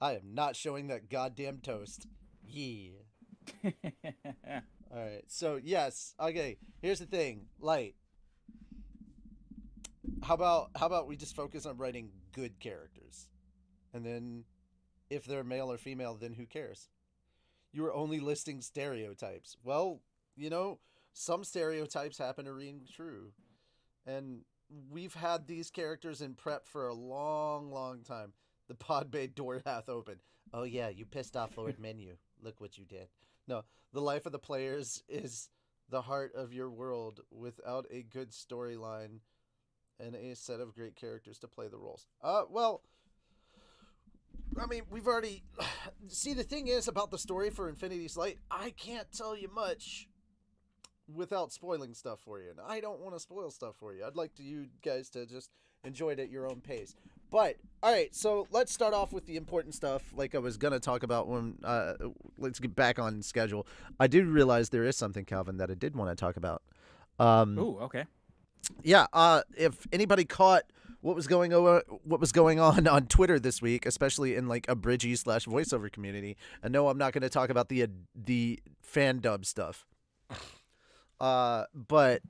I am not showing that goddamn toast. Yeah. All right. So yes. Okay. Here's the thing. Light. How about we just focus on writing good characters, and then if they're male or female, then who cares? You were only listing stereotypes. Well, you know, some stereotypes happen to ring true, and we've had these characters in prep for a long, long time. The pod bay door hath opened. Oh yeah, you pissed off Lord Menu. Look what you did. No, the life of the players is the heart of your world without a good storyline and a set of great characters to play the roles. Well, I mean, we've already. See, the thing is about the story for Infinity's Light, I can't tell you much without spoiling stuff for you. And I don't want to spoil stuff for you. I'd like you guys to just enjoy it at your own pace. But, all right, so let's start off with the important stuff like I was going to talk about when. Let's get back on schedule. I did realize there is something, Calvin, that I did want to talk about. Um, Ooh, okay. yeah, if anybody caught what was going on Twitter this week, especially in like a Bridgie / voiceover community, and no, I'm not going to talk about the fan dub stuff. But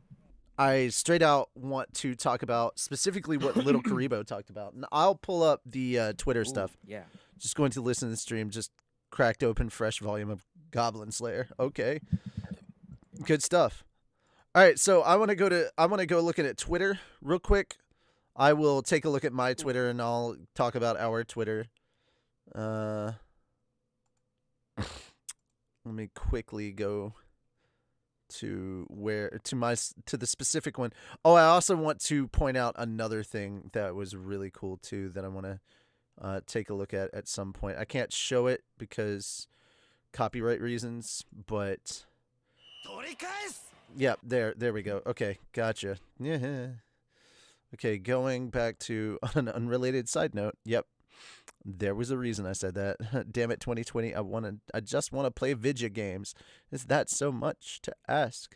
I straight out want to talk about specifically what Little Karibo talked about, and I'll pull up the Twitter Ooh, stuff. yeah. Just going to listen to the stream. Just cracked open fresh volume of Goblin Slayer. Okay, good stuff. All right, so I want to go looking at Twitter real quick. I will take a look at my Ooh. Twitter and I'll talk about our Twitter. Uh, let me quickly go to the specific one. Oh, I also want to point out another thing that was really cool too that I want to take a look at some point. I can't show it because copyright reasons, but yeah, there we go. Okay, gotcha. Yeah. Okay, going back to an unrelated side note. Yep, there was a reason I said that. Damn it, 2020. I just want to play video games. Is that so much to ask?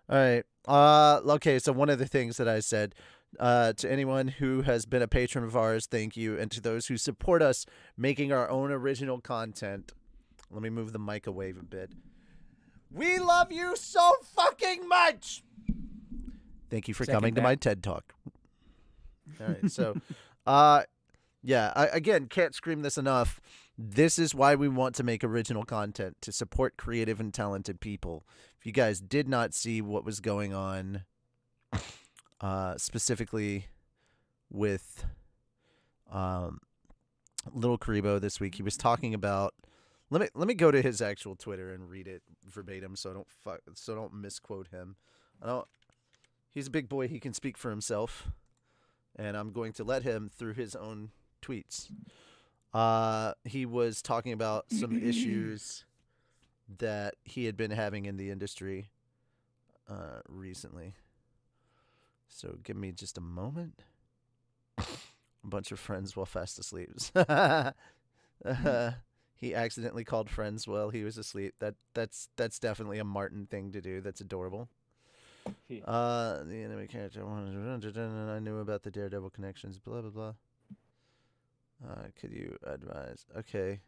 All right. Okay. So one of the things that I said. To anyone who has been a patron of ours, thank you, and to those who support us making our own original content. Let me move the mic away a bit. We love you so fucking much. Thank you for Second coming to that. my TED Talk. All right, so, uh, yeah, I again can't scream this enough. This is why we want to make original content to support creative and talented people. If you guys did not see what was going on, specifically with um, Little Karibo this week, he was talking about. Let me go to his actual Twitter and read it verbatim, so don't misquote him. I don't. He's a big boy. He can speak for himself, and I'm going to let him through his own tweets. He was talking about some issues that he had been having in the industry recently. So give me just a moment. A bunch of friends while fast asleep. He accidentally called friends while he was asleep. That's definitely a Martin thing to do. That's adorable. The enemy character I knew about the Daredevil connections. Blah blah blah. Could you advise? Okay.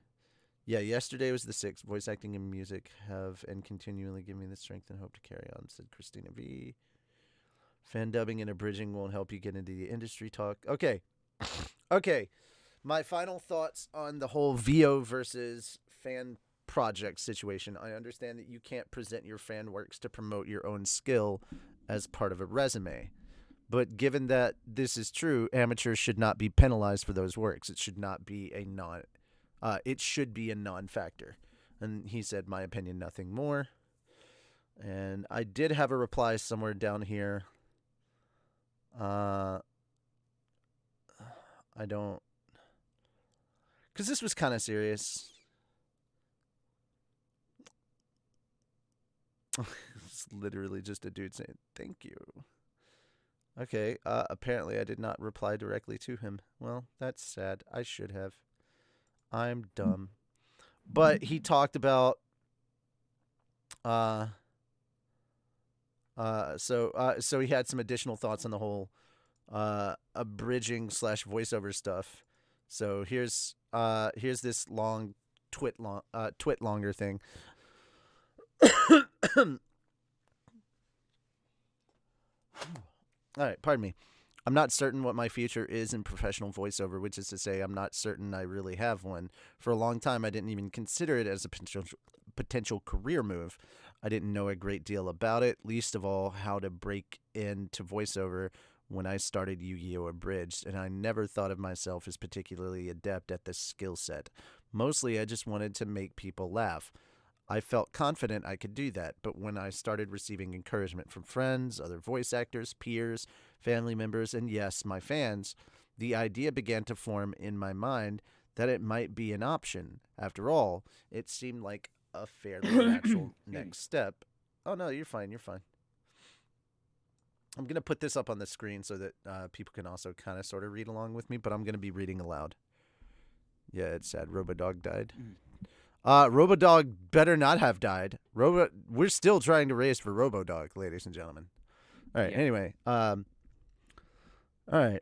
Yeah, yesterday was the 6th. Voice acting and music have and continually give me the strength and hope to carry on, said Christina V. Fan dubbing and abridging won't help you get into the industry talk. Okay. Okay. My final thoughts on the whole VO versus fan project situation. I understand that you can't present your fan works to promote your own skill as part of a resume. But given that this is true, amateurs should not be penalized for those works. It should not be a non. It should be a non-factor. And he said, "My opinion, nothing more." And I did have a reply somewhere down here. I don't, because this was kind of serious. It's literally just a dude saying thank you. Okay, apparently I did not reply directly to him. Well, that's sad. I should have. I'm dumb. But he talked about uh so he had some additional thoughts on the whole abridging / voiceover stuff. So here's this long twit longer thing. All right, pardon me. I'm not certain what my future is in professional voiceover, which is to say, I'm not certain I really have one. For a long time, I didn't even consider it as a potential career move. I didn't know a great deal about it, least of all how to break into voiceover when I started Yu-Gi-Oh! Abridged, and I never thought of myself as particularly adept at this skill set. Mostly, I just wanted to make people laugh. I felt confident I could do that, but when I started receiving encouragement from friends, other voice actors, peers, family members, and yes, my fans, the idea began to form in my mind that it might be an option. After all, it seemed like a fairly natural next step. Oh, no, you're fine. You're fine. I'm going to put this up on the screen so that people can also kind of sort of read along with me, but I'm going to be reading aloud. Yeah, it's sad. Robodog died. Robodog better not have died. We're still trying to raise for Robodog, ladies and gentlemen. All right. Yeah. Anyway, all right.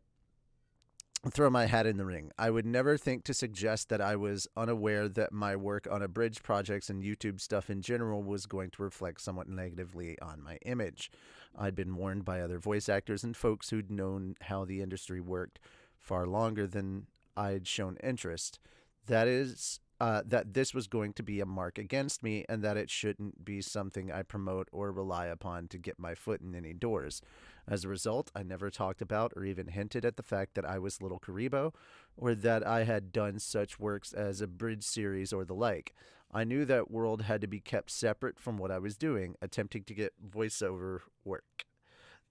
I'll throw my hat in the ring. I would never think to suggest that I was unaware that my work on Abridged projects and YouTube stuff in general was going to reflect somewhat negatively on my image. I'd been warned by other voice actors and folks who'd known how the industry worked far longer than I'd shown interest. That is, that this was going to be a mark against me and that it shouldn't be something I promote or rely upon to get my foot in any doors. As a result, I never talked about or even hinted at the fact that I was Little Karibo or that I had done such works as a bridge series or the like. I knew that world had to be kept separate from what I was doing, attempting to get voiceover work.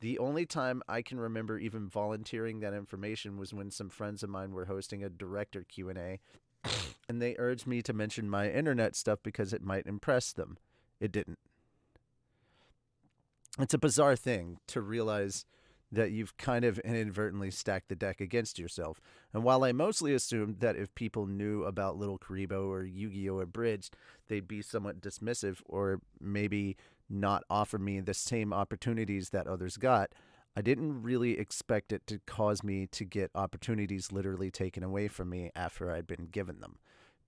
The only time I can remember even volunteering that information was when some friends of mine were hosting a director Q&A, and they urged me to mention my internet stuff because it might impress them. It didn't. It's a bizarre thing to realize that you've kind of inadvertently stacked the deck against yourself. And while I mostly assumed that if people knew about Little Karibo or Yu-Gi-Oh! Abridged, they'd be somewhat dismissive or maybe not offer me the same opportunities that others got, I didn't really expect it to cause me to get opportunities literally taken away from me after I'd been given them.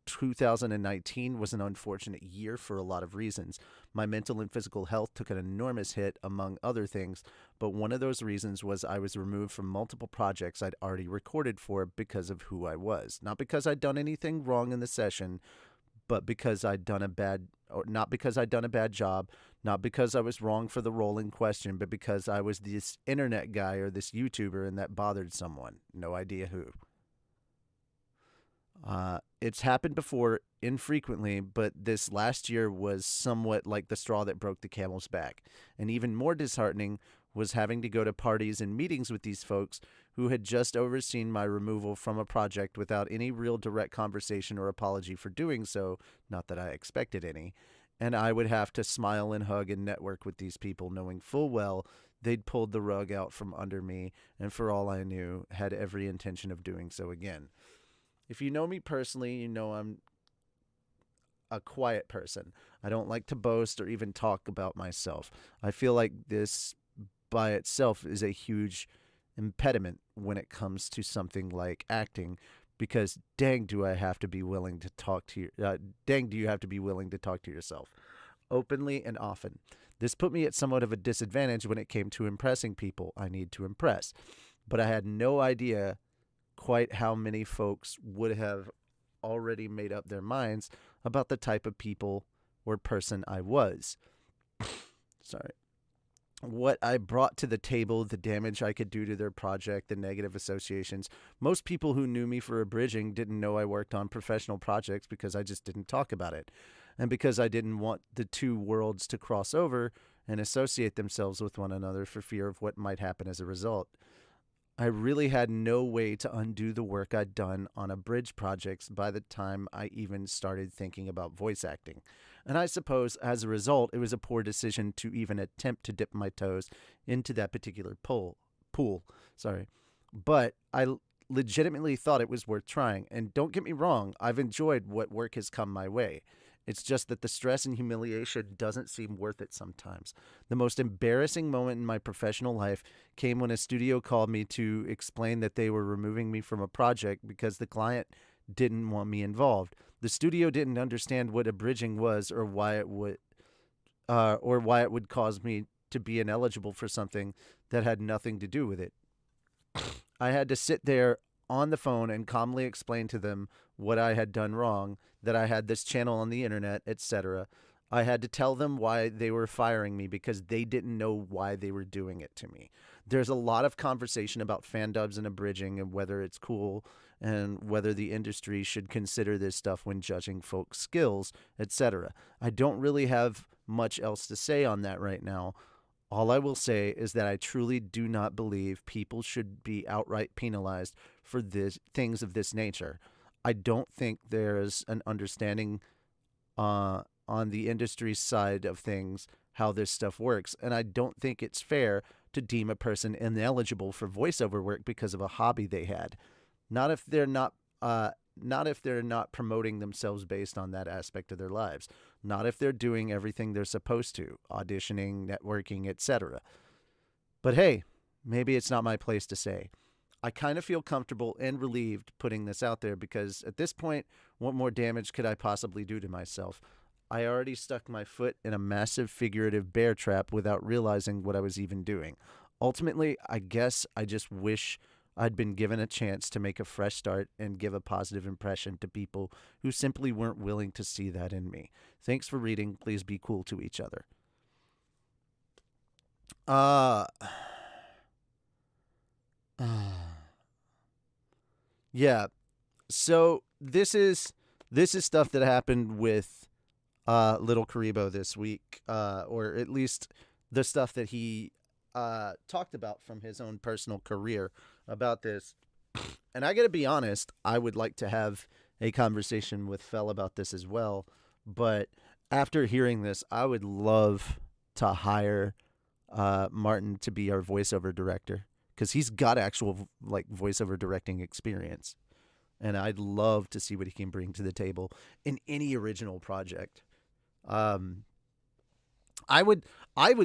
2019 was an unfortunate year for a lot of reasons. My mental and physical health took an enormous hit, among other things, but one of those reasons was I was removed from multiple projects I'd already recorded for because of who I was. Not because I'd done anything wrong in the session, but because I'd done a bad, or not because I'd done a bad job, not because I was wrong for the role in question, but because I was this internet guy or this YouTuber and that bothered someone. No idea who. It's happened before, infrequently, but this last year was somewhat like the straw that broke the camel's back. And even more disheartening was having to go to parties and meetings with these folks who had just overseen my removal from a project without any real direct conversation or apology for doing so, not that I expected any. And I would have to smile and hug and network with these people, knowing full well they'd pulled the rug out from under me, and for all I knew, had every intention of doing so again. If you know me personally, you know I'm a quiet person. I don't like to boast or even talk about myself. I feel like this by itself is a huge impediment when it comes to something like acting, because dang do I have to be willing to talk to dang do you have to be willing to talk to yourself openly and often. This put me at somewhat of a disadvantage when it came to impressing people I need to impress, but I had no idea quite how many folks would have already made up their minds about the type of people or person I was. Sorry. What I brought to the table, the damage I could do to their project, the negative associations. Most people who knew me for abridging didn't know I worked on professional projects because I just didn't talk about it. And because I didn't want the two worlds to cross over and associate themselves with one another for fear of what might happen as a result. I really had no way to undo the work I'd done on abridged projects by the time I even started thinking about voice acting. And I suppose, as a result, it was a poor decision to even attempt to dip my toes into that particular pool. But I legitimately thought it was worth trying. And don't get me wrong, I've enjoyed what work has come my way. It's just that the stress and humiliation doesn't seem worth it sometimes. The most embarrassing moment in my professional life came when a studio called me to explain that they were removing me from a project because the client didn't want me involved. The studio didn't understand what abridging was or why it would cause me to be ineligible for something that had nothing to do with it. I had to sit there on the phone and calmly explain to them what I had done wrong, that I had this channel on the internet, etc. I had to tell them why they were firing me because they didn't know why they were doing it to me. There's a lot of conversation about fan dubs and abridging and whether it's cool and whether the industry should consider this stuff when judging folks' skills, etc. I don't really have much else to say on that right now. All I will say is that I truly do not believe people should be outright penalized for things of this nature. I don't think there's an understanding on the industry side of things how this stuff works, and I don't think it's fair to deem a person ineligible for voiceover work because of a hobby they had. Not if they're not promoting themselves based on that aspect of their lives. Not if they're doing everything they're supposed to, auditioning, networking, etc. But hey, maybe it's not my place to say. I kind of feel comfortable and relieved putting this out there because at this point, what more damage could I possibly do to myself? I already stuck my foot in a massive figurative bear trap without realizing what I was even doing. Ultimately, I guess I just wish I'd been given a chance to make a fresh start and give a positive impression to people who simply weren't willing to see that in me. Thanks for reading. Please be cool to each other. Yeah. So this is stuff that happened with Little Karibo this week, or at least the stuff that he talked about from his own personal career about this. And I gotta be honest, I would like to have a conversation with Fel about this as well. But after hearing this, I would love to hire Martin to be our voiceover director because he's got actual like voiceover directing experience, and I'd love to see what he can bring to the table in any original project. I would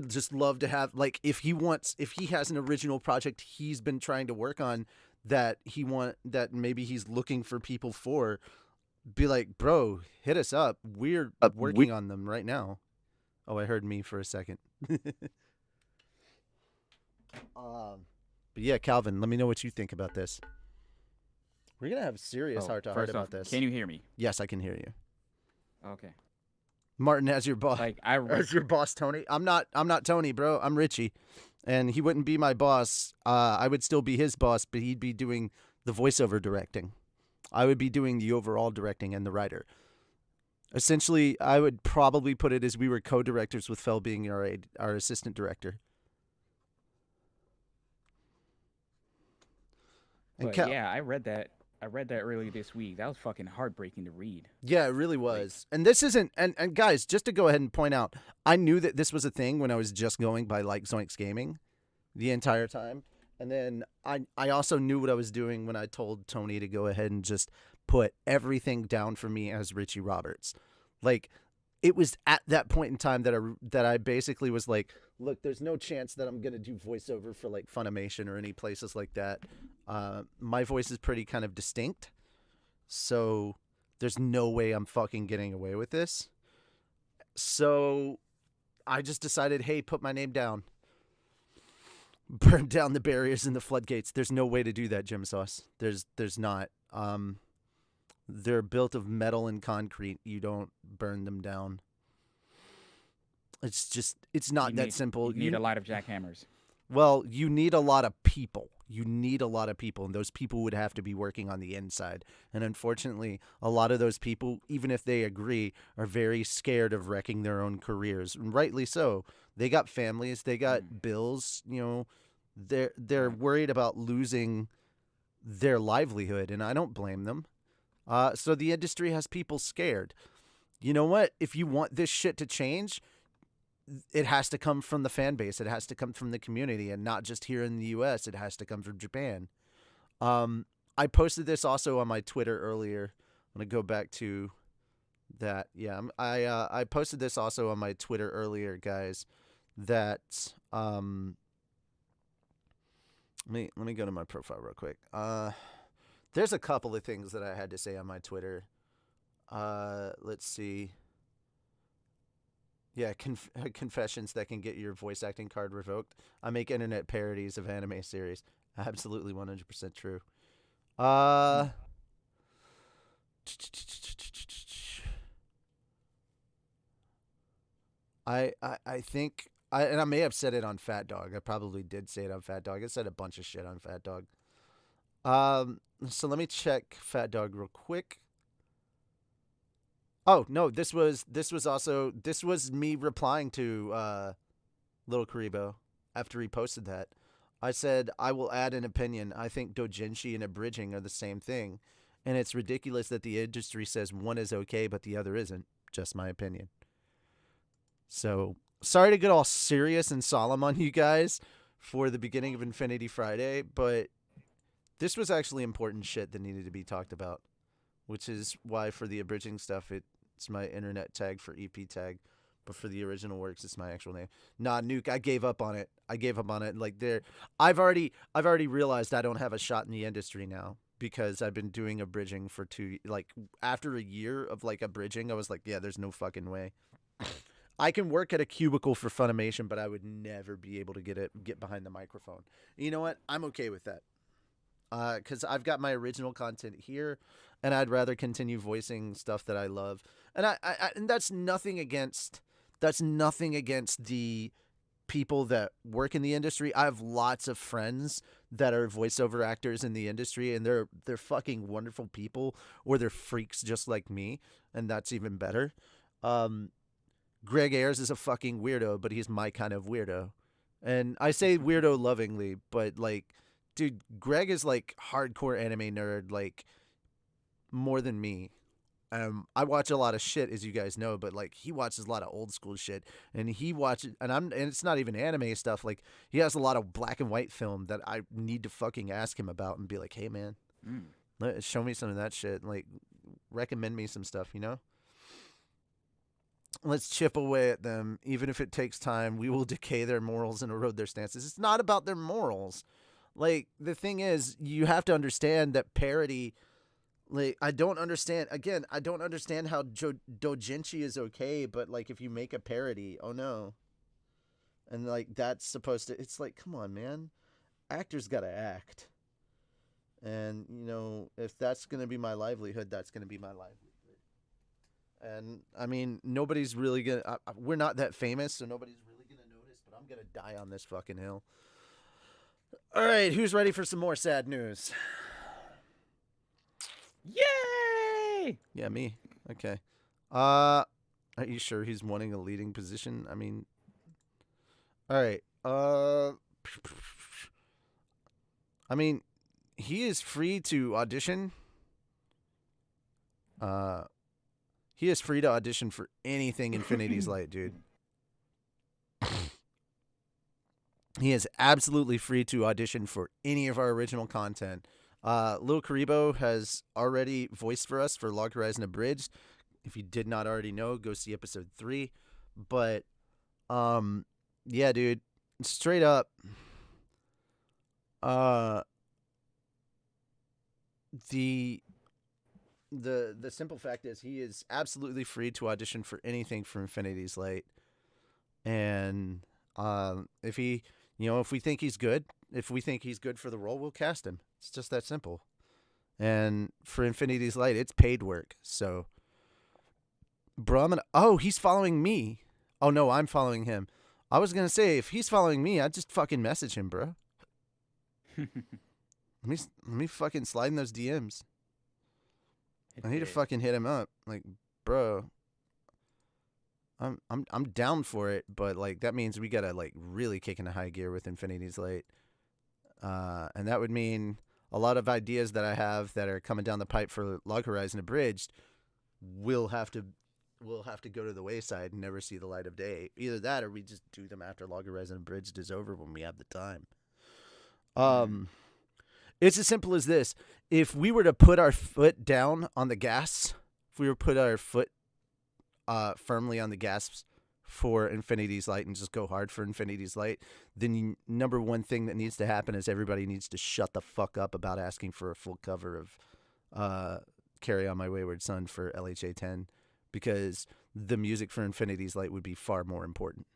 just love to have like if he has an original project he's been trying to work on that maybe he's looking for people for, be like, bro, hit us up. We're working on them right now. Oh, I heard me for a second. But yeah, Calvin, let me know what you think about this. We're gonna have serious heart to heart about this. Can you hear me? Yes, I can hear you. Okay. Martin as your boss, as your boss, Tony. I'm not Tony, bro. I'm Richie, and he wouldn't be my boss. I would still be his boss, but he'd be doing the voiceover directing. I would be doing the overall directing and the writer. Essentially, I would probably put it as we were co-directors with Fel being our assistant director. And yeah, I read that earlier this week. That was fucking heartbreaking to read. Yeah, it really was. And this isn't, and guys, just to go ahead and point out, I knew that this was a thing when I was just going by like Zoinks Gaming the entire time. And then I also knew what I was doing when I told Tony to go ahead and just put everything down for me as Richie Roberts. Like, it was at that point in time that I basically was like, look, there's no chance that I'm going to do voiceover for like Funimation or any places like that. My voice is pretty kind of distinct. So there's no way I'm fucking getting away with this. So I just decided, hey, put my name down. Burn down the barriers and the floodgates. There's no way to do that, Jim Sauce. There's not. They're built of metal and concrete. You don't burn them down. It's not that simple. You need a lot of jackhammers. Well, you need a lot of people. And those people would have to be working on the inside. And unfortunately, a lot of those people, even if they agree, are very scared of wrecking their own careers. And rightly so. They got families, they got bills, they're worried about losing their livelihood, and I don't blame them. So the industry has people scared. You know what? If you want this shit to change, it has to come from the fan base. It has to come from the community, and not just here in the U.S. It has to come from Japan. I posted this also on my Twitter earlier. I'm going to go back to that yeah, I posted this also on my Twitter earlier, guys. That let me go to my profile real quick. There's a couple of things that I had to say on my Twitter. Let's see. Yeah, confessions that can get your voice acting card revoked. I make internet parodies of anime series. Absolutely 100% true. Uh, I think and I may have said it on Fat Dog. I probably did say it on Fat Dog. I said a bunch of shit on Fat Dog. So let me check Fat Dog real quick. Oh no, this was me replying to Little Karibo after he posted that. I said I will add an opinion. I think doujinshi and abridging are the same thing, and it's ridiculous that the industry says one is okay but the other isn't. Just my opinion. So sorry to get all serious and solemn on you guys for the beginning of Infinity Friday, but this was actually important shit that needed to be talked about, which is why for the abridging stuff, it's my internet tag for EP tag, but for the original works, it's my actual name. Nah, Nuke, I gave up on it. Like I've already realized I don't have a shot in the industry now because I've been doing abridging for after a year of like abridging, I was like, yeah, there's no fucking way. I can work at a cubicle for Funimation, but I would never be able to get behind the microphone. You know what? I'm okay with that. Because I've got my original content here, and I'd rather continue voicing stuff that I love. And and that's nothing against the people that work in the industry. I have lots of friends that are voiceover actors in the industry, and they're fucking wonderful people, or they're freaks just like me, and that's even better. Greg Ayers is a fucking weirdo, but he's my kind of weirdo. And I say weirdo lovingly, but like, dude, Greg is like hardcore anime nerd, like more than me. I watch a lot of shit, as you guys know, but like he watches a lot of old school shit, and and it's not even anime stuff. Like he has a lot of black and white film that I need to fucking ask him about and be like, hey man, show me some of that shit. Like recommend me some stuff, you know. Let's chip away at them, even if it takes time. We will decay their morals and erode their stances. It's not about their morals. Like, the thing is, you have to understand that parody. Like, I don't understand. Again, I don't understand how doujinshi is okay, but like, if you make a parody, oh no. And like, that's supposed to. It's like, come on, man. Actors gotta act. And you know, if that's gonna be my livelihood, that's gonna be my livelihood. And I mean, nobody's really gonna. We're not that famous, so nobody's really gonna notice. But I'm gonna die on this fucking hill. All right, who's ready for some more sad news? Yay! Yeah, me. Okay. Are you sure he's wanting a leading position? I mean, all right. I mean, he is free to audition. He is free to audition for anything Infinity's Light, dude. He is absolutely free to audition for any of our original content. Lil Karibo has already voiced for us for Log Horizon Abridged. If you did not already know, go see episode 3. But, yeah, dude, straight up, the simple fact is he is absolutely free to audition for anything from Infinity's Light. And if we think he's good, for the role, we'll cast him. It's just that simple. And for Infinity's Light, it's paid work. So, bro, he's following me. Oh no, I'm following him. I was gonna say, if he's following me, I'd just fucking message him, bro. let me fucking slide in those DMs. I need to fucking hit him up. Like, bro, I'm down for it, but like that means we gotta like really kick into high gear with Infinity's Light. And that would mean a lot of ideas that I have that are coming down the pipe for Log Horizon Abridged will have to go to the wayside and never see the light of day. Either that, or we just do them after Log Horizon Abridged is over when we have the time. It's as simple as this. If we were to put our foot down on the gas, if we were to put our foot firmly on the gas for Infinity's Light and just go hard for Infinity's Light, then number one thing that needs to happen is everybody needs to shut the fuck up about asking for a full cover of Carry On My Wayward Son for LHA 10, because the music for Infinity's Light would be far more important.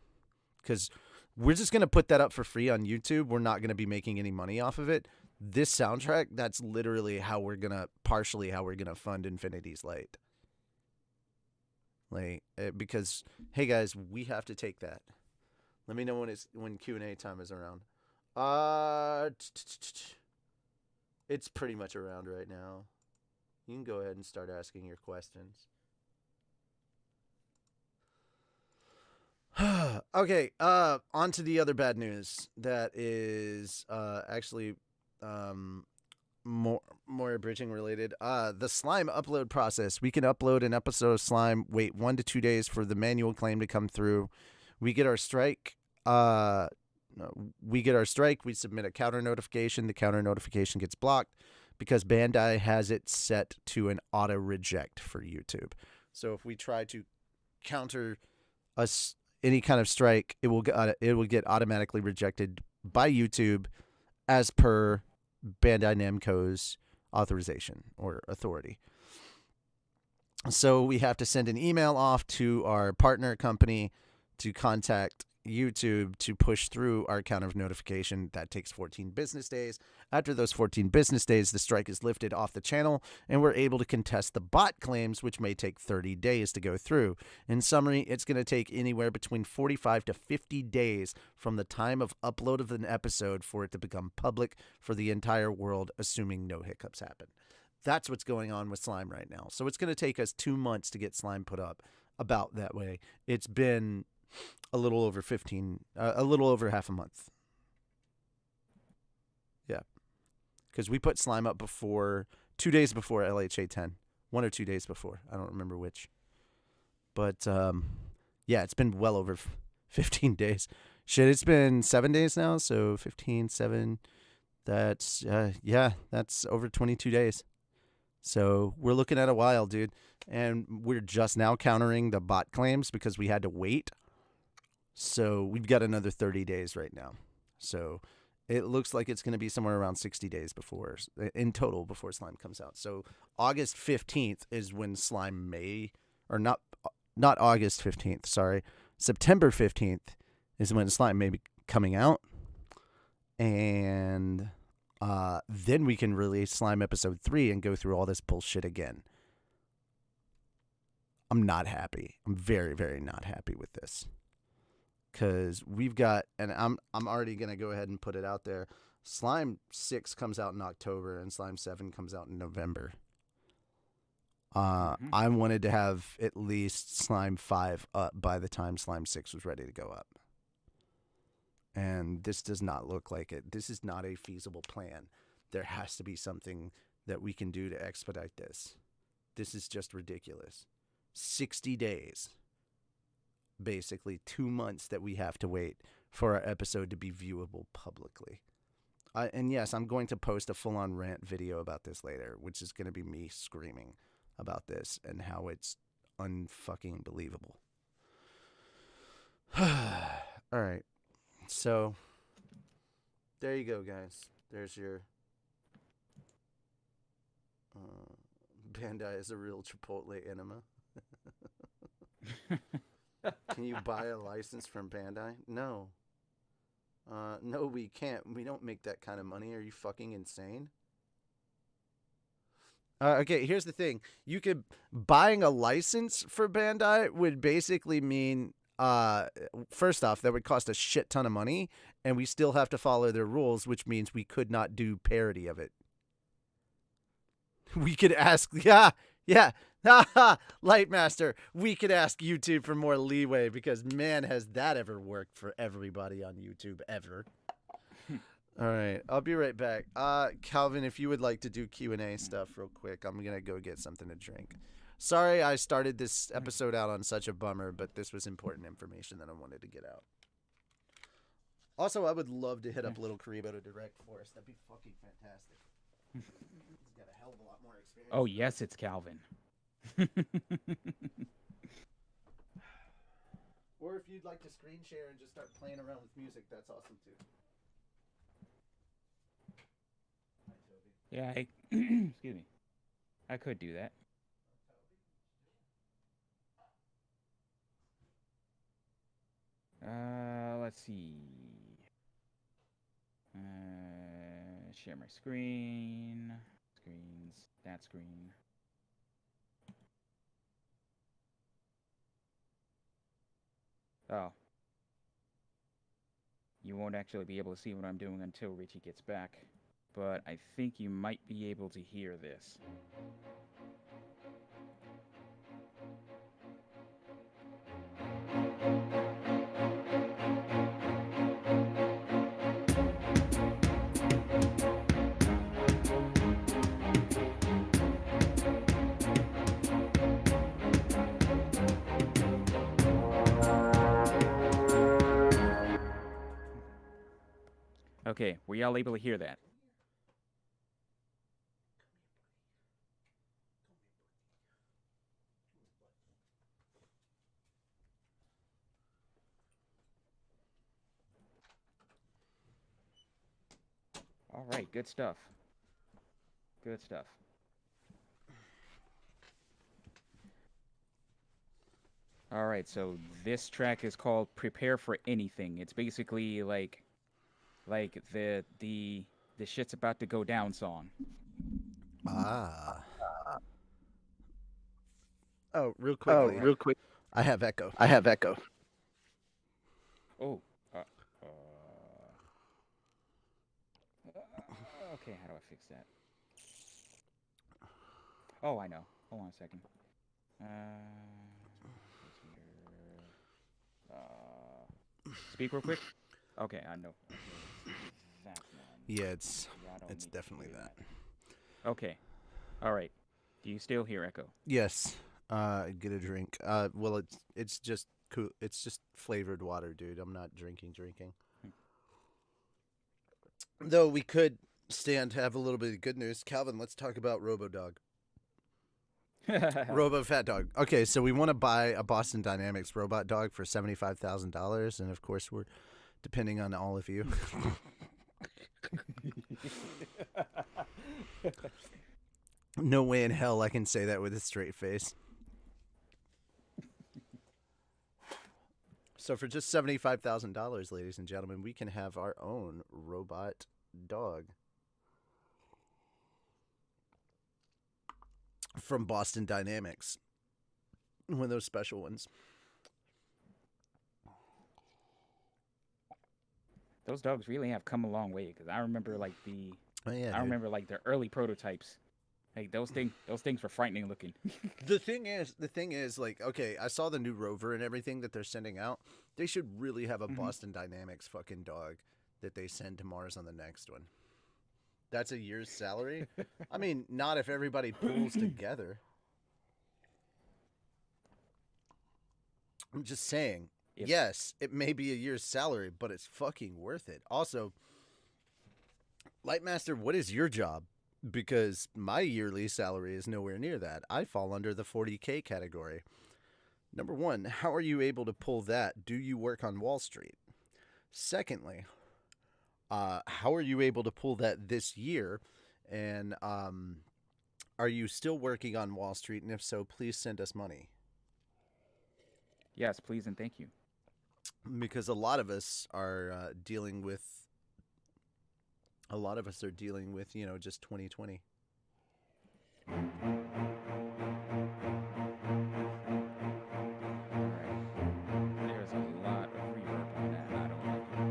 Because we're just going to put that up for free on YouTube. We're not going to be making any money off of it. This soundtrack, that's literally partially how we're going to fund Infinity's Light. Like, because, hey guys, we have to take that. Let me know when Q&A time is around. It's pretty much around right now. You can go ahead and start asking your questions. Okay, on to the other bad news that is actually more bridging related. The Slime upload process. We can upload an episode of Slime, wait 1 to 2 days for the manual claim to come through. We get our strike. We submit a counter notification. The counter notification gets blocked because Bandai has it set to an auto reject for YouTube. So if we try to counter any kind of strike, it will get automatically rejected by YouTube as per Bandai Namco's authorization or authority. So we have to send an email off to our partner company to contact YouTube to push through our counter notification. That takes 14 business days. After those 14 business days, the strike is lifted off the channel, and we're able to contest the bot claims, which may take 30 days to go through. In summary, it's going to take anywhere between 45 to 50 days from the time of upload of an episode for it to become public for the entire world, assuming no hiccups happen. That's what's going on with Slime right now. So it's going to take us 2 months to get Slime put up about that way. It's been a little over half a month. Yeah. Because we put Slime up 2 days before LHA 10. 1 or 2 days before. I don't remember which. But, yeah, it's been well over 15 days. Shit, it's been 7 days now, so 15, 7. That's, that's over 22 days. So we're looking at a while, dude. And we're just now countering the bot claims because we had to wait. So we've got another 30 days right now. So it looks like it's going to be somewhere around 60 days in total before Slime comes out. So August 15th is when Slime not August 15th, sorry. September 15th is when Slime may be coming out. And then we can release Slime episode 3 and go through all this bullshit again. I'm not happy. I'm very, very not happy with this. Because we've got, and I'm already going to go ahead and put it out there. Slime 6 comes out in October and Slime 7 comes out in November. I wanted to have at least Slime 5 up by the time Slime 6 was ready to go up. And this does not look like it. This is not a feasible plan. There has to be something that we can do to expedite this. This is just ridiculous. 60 days. Basically 2 months that we have to wait for our episode to be viewable publicly. And yes, I'm going to post a full-on rant video about this later, which is going to be me screaming about this and how it's unfucking believable. All right. So there you go, guys. There's your Bandai is a real Chipotle enema. Can you buy a license from Bandai? No. No, we can't. We don't make that kind of money. Are you fucking insane? Okay, here's the thing. Buying a license for Bandai would basically mean, first off, that would cost a shit ton of money, and we still have to follow their rules, which means we could not do parody of it. We could ask, yeah. Lightmaster, we could ask YouTube for more leeway because, man, has that ever worked for everybody on YouTube ever. All right, I'll be right back. Calvin, if you would like to do Q&A stuff real quick, I'm going to go get something to drink. Sorry I started this episode out on such a bummer, but this was important information that I wanted to get out. Also, I would love to hit up Little Karibo to direct for us. That'd be fucking fantastic. He's got a hell of a lot more experience. Oh, yes, it's Calvin. Or if you'd like to screen share and just start playing around with music, that's awesome too. Hi, Toby. Yeah, excuse me. I could do that. Let's see. Share my screen. Screens. That screen. Oh. You won't actually be able to see what I'm doing until Richie gets back. But I think you might be able to hear this. Okay, were y'all able to hear that? All right, good stuff. Good stuff. All right, so this track is called "Prepare for Anything." It's basically like the shit's about to go down song. Ah. Oh, real Oh, quickly. real quick, I have echo. I have echo. Oh. Uh, uh, okay, how do I fix that? Oh, I know. Hold on a second. Speak real quick. Okay, I know. Okay, that one. Yeah, it's Yeah, I don't it's need to definitely do that. Okay. All right. Do you still hear echo? Yes. Get a drink. Well, it's just cool. It's just flavored water, dude. I'm not drinking. Though we could stand to have a little bit of good news. Calvin, let's talk about RoboDog. Robo Fat Dog. Okay, so we want to buy a Boston Dynamics robot dog for $75,000, and of course we're depending on all of you. No way in hell I can say that with a straight face. So for just $75,000, ladies and gentlemen, we can have our own robot dog from Boston Dynamics. One of those special ones. Those dogs really have come a long way because I remember I remember like the early prototypes. Like those things were frightening looking. The thing is, like, okay, I saw the new rover and everything that they're sending out. They should really have a Boston Dynamics fucking dog that they send to Mars on the next one. That's a year's salary. I mean, not if everybody pulls together. I'm just saying. Yep. Yes, it may be a year's salary, but it's fucking worth it. Also, Lightmaster, what is your job? Because my yearly salary is nowhere near that. I fall under the 40K category. Number one, how are you able to pull that? Do you work on Wall Street? Secondly, how are you able to pull that this year? And are you still working on Wall Street? And if so, please send us money. Yes, please and thank you. Because a lot of us are dealing with, you know, just 2020. There's a lot of reverb on that, and I don't like it.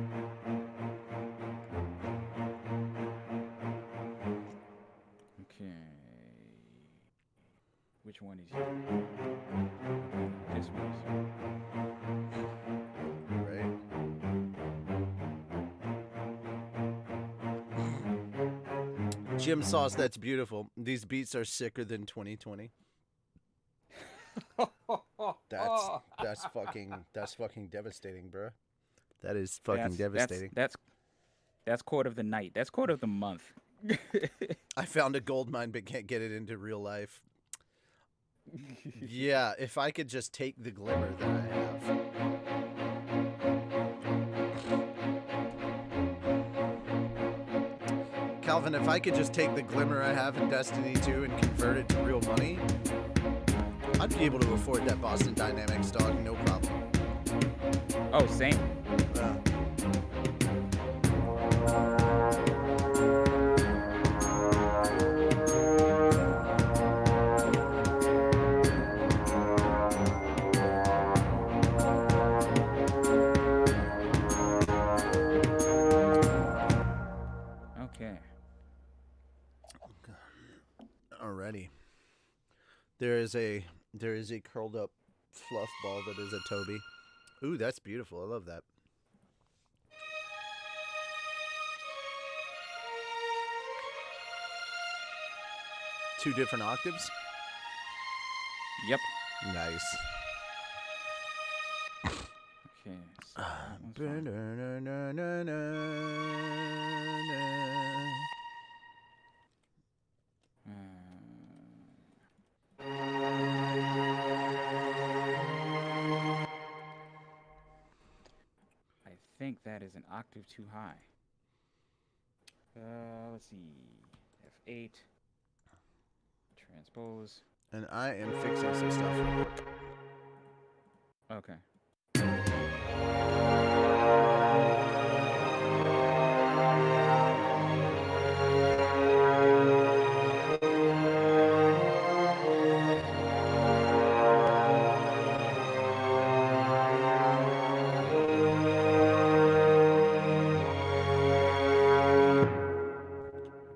Okay. Which one is you? This one is you. Right. Jim Sauce, that's beautiful. These beats are sicker than 2020. That's fucking devastating, bro. That is fucking devastating. That's quote of the night. That's quote of the month. I found a gold mine but can't get it into real life. Yeah, if I could just take the glimmer that I have. Calvin, if I could just take the glimmer I have in Destiny 2 and convert it to real money, I'd be able to afford that Boston Dynamics dog, no problem. Oh, same. Uh, Okay. Alrighty. There is a curled up fluff ball that is a Toby. Ooh, that's beautiful. I love that. Two different octaves? Yep. Nice. Okay. So that one's fine. I think that is an octave too high. Let's see. F8. Transpose. And I am fixing some stuff real quick. Okay.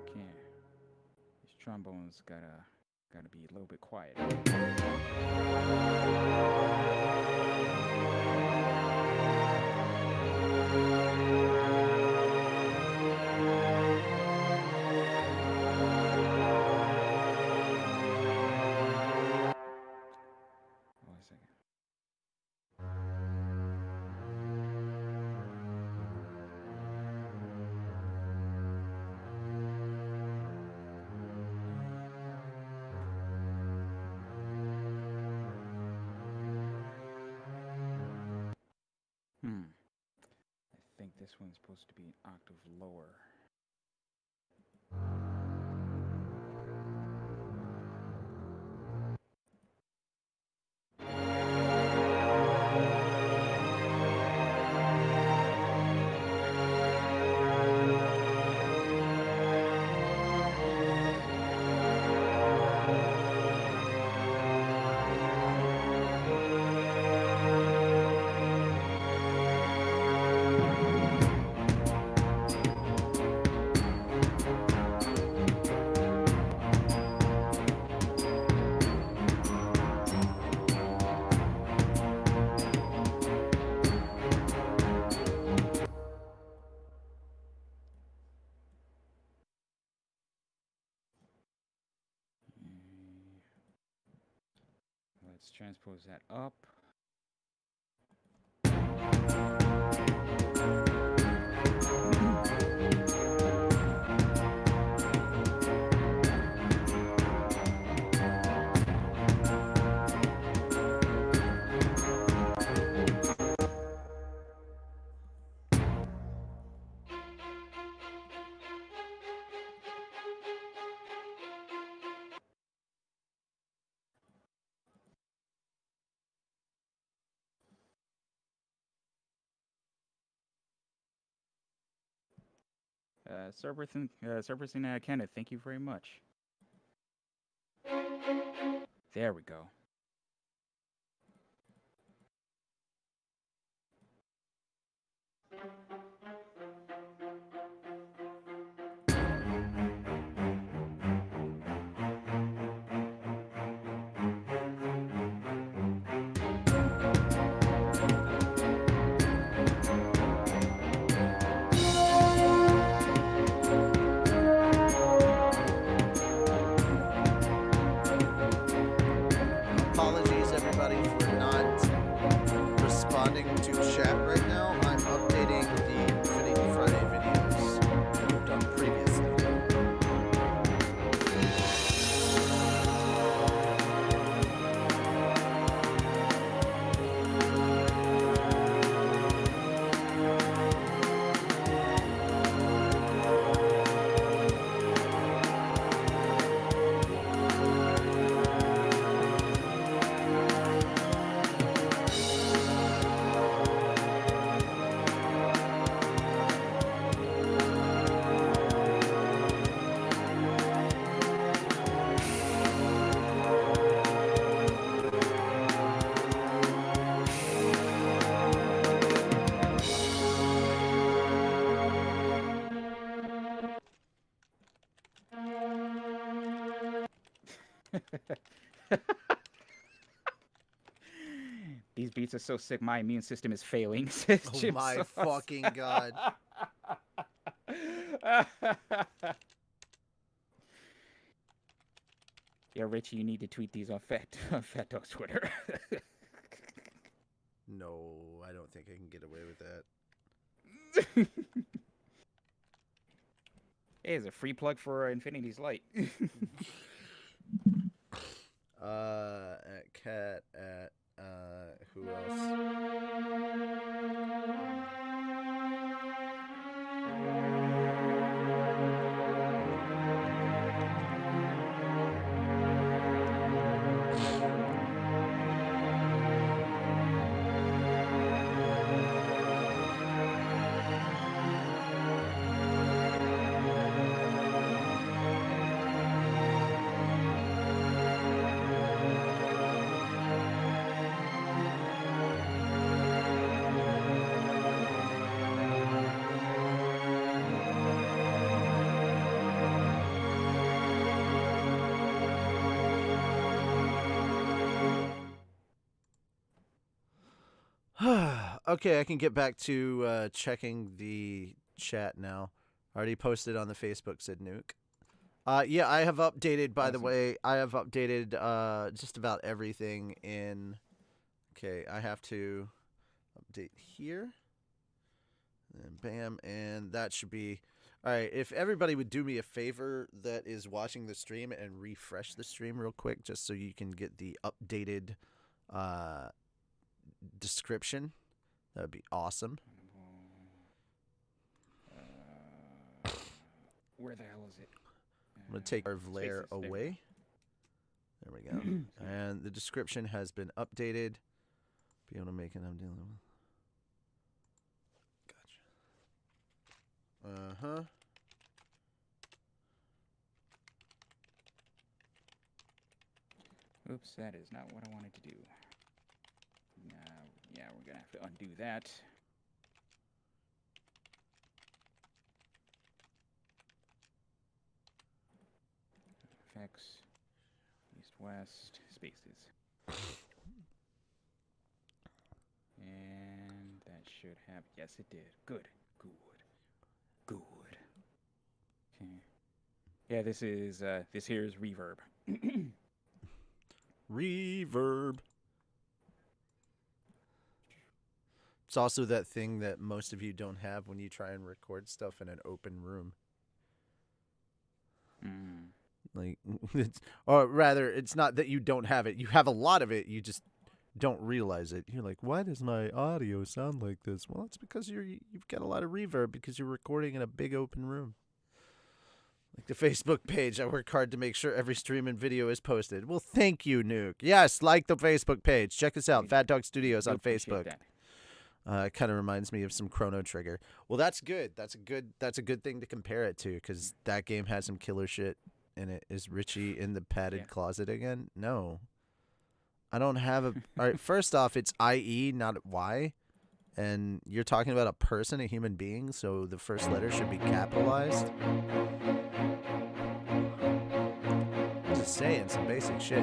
Okay. This trombone's gotta be a little bit quiet. One second. I think this one's supposed to be an octave lower. Let's transpose that up. Serverson Kenneth, thank you very much. There we go. Apologies, everybody, for not responding to chat right now. I'm updating the Infinity Friday videos that I've done previously. These beats are so sick, my immune system is failing. Oh Chip my sauce. fucking god. Yeah, Richie, you need to tweet these on Fat Dog's Twitter. No, I don't think I can get away with that. Hey, it's a free plug for Infinity's Light. At Cat, at, who else? Okay, I can get back to checking the chat now. Already posted on the Facebook, said Nuke. Yeah, I have updated, by the Awesome. way, I have updated just about everything in... Okay, I have to update here. And bam, and that should be... Alright, if everybody would do me a favor that is watching the stream and refresh the stream real quick, just so you can get the updated description. That would be awesome. Where the hell is it? I'm going to take our layer Spaces, there we away. There we go. And the description has been updated. Be able to make it. I'm dealing with. Gotcha. Uh-huh. Oops, that is not what I wanted to do. Yeah, we're gonna have to undo that. Effects, east, west, spaces. And that should have, yes it did. Good. Okay. Yeah, this here is reverb. Reverb. It's also that thing that most of you don't have when you try and record stuff in an open room. Like, or rather, it's not that you don't have it. You have a lot of it. You just don't realize it. You're like, why does my audio sound like this? Well, it's because you've got a lot of reverb because you're recording in a big open room. Like the Facebook page, I work hard to make sure every stream and video is posted. Well, thank you, Nuke. Yes, like the Facebook page. Check us out, PhatDogStudios on Facebook. It kind of reminds me of some Chrono Trigger. Well, that's good. That's a good thing to compare it to, because that game has some killer shit in it. Is Richie in the padded closet again? No. I don't have a... All right, first off, it's IE, not Y. And you're talking about a person, a human being, so the first letter should be capitalized. Just saying some basic shit.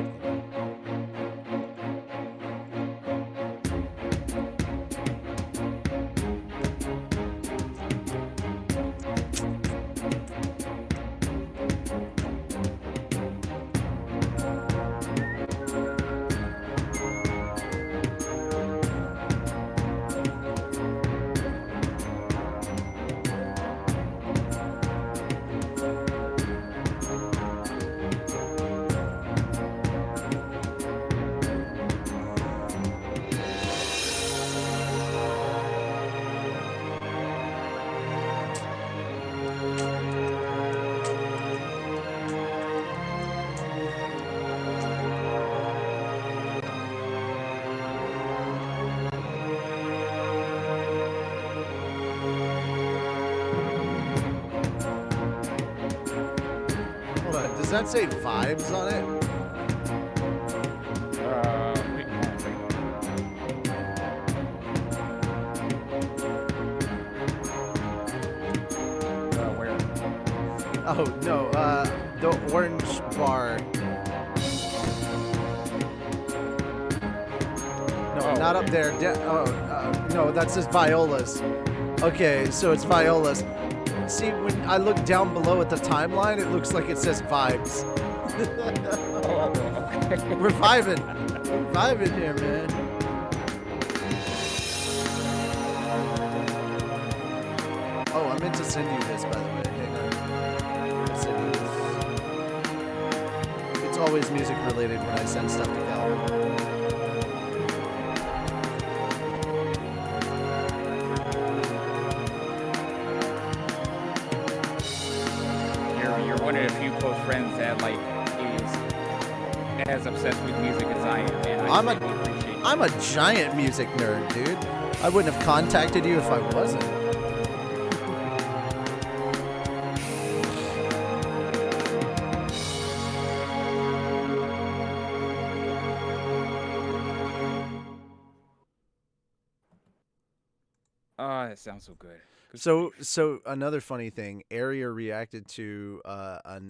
Does that say vibes on it? Wait, where? Oh, no, the orange bar. not up there. No, that says violas. Okay, so it's violas. See, when I look down below at the timeline, it looks like it says vibes. Oh, okay. We're vibing. We're vibing here, man. Oh, I meant to send you this, by the way. Hang on. I'll send you this. It's always music related when I send stuff to Cal. You're one of the few close friends that like is as obsessed with music as I am, and I greatly appreciate it. I'm a giant music nerd, dude. I wouldn't have contacted you if I wasn't. Oh, that sounds so good. So another funny thing, Aria reacted to a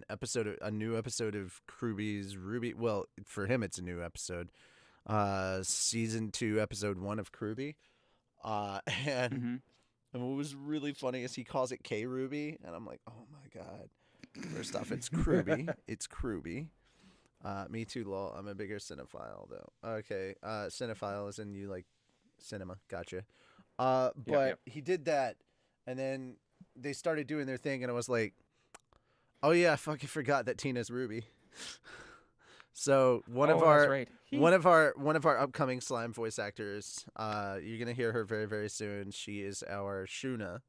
new episode of Kruby's Ruby. Well, for him, it's a new episode. Season 2, episode 1 of Kruby. And what was really funny is he calls it K Ruby, and I'm like, oh my god. First off, it's Kruby. It's Kruby. Me too, lol. I'm a bigger cinephile though. Okay, cinephile is in you like cinema. Gotcha. But he did that, and then they started doing their thing, and I was like, oh yeah, I fucking forgot that Tina's Ruby. So one of our upcoming slime voice actors, you're gonna hear her very, very soon. She is our Shuna.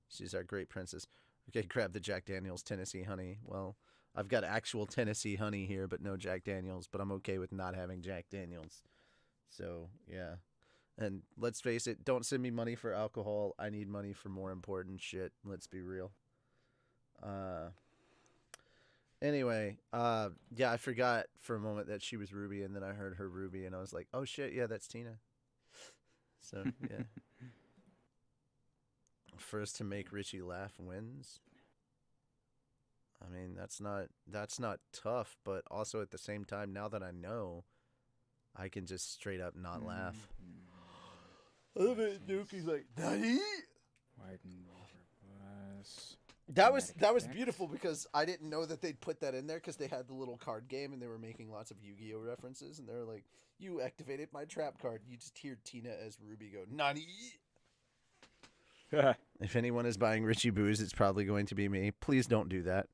She's our great princess. Okay, grab the Jack Daniels Tennessee honey. Well, I've got actual Tennessee honey here, but no Jack Daniels. But I'm okay with not having Jack Daniels. So yeah. And let's face it, don't send me money for alcohol. I need money for more important shit. Let's be real. Anyway, yeah, I forgot for a moment that she was Ruby, and then I heard her Ruby, and I was like, oh shit, yeah, that's Tina. So, yeah. First to make Richie laugh wins. I mean, that's not tough, but also at the same time, now that I know, I can just straight up not laugh. I love it. Nuki's like, Nani? That was beautiful because I didn't know that they'd put that in there because they had the little card game and they were making lots of Yu-Gi-Oh references, and they were like, you activated my trap card. You just hear Tina as Ruby go, Nani? If anyone is buying Richie booze, it's probably going to be me. Please don't do that.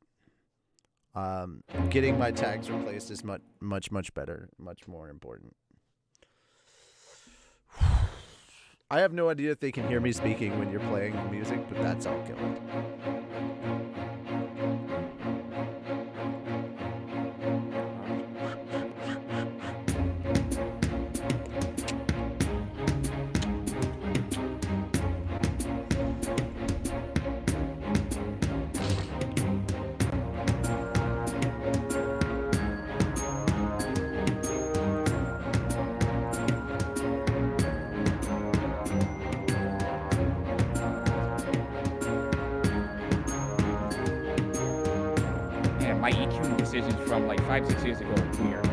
Getting my tags replaced is much better, much more important. I have no idea if they can hear me speaking when you're playing music, but that's all killer. My EQ decisions from like 5-6 years ago are weird.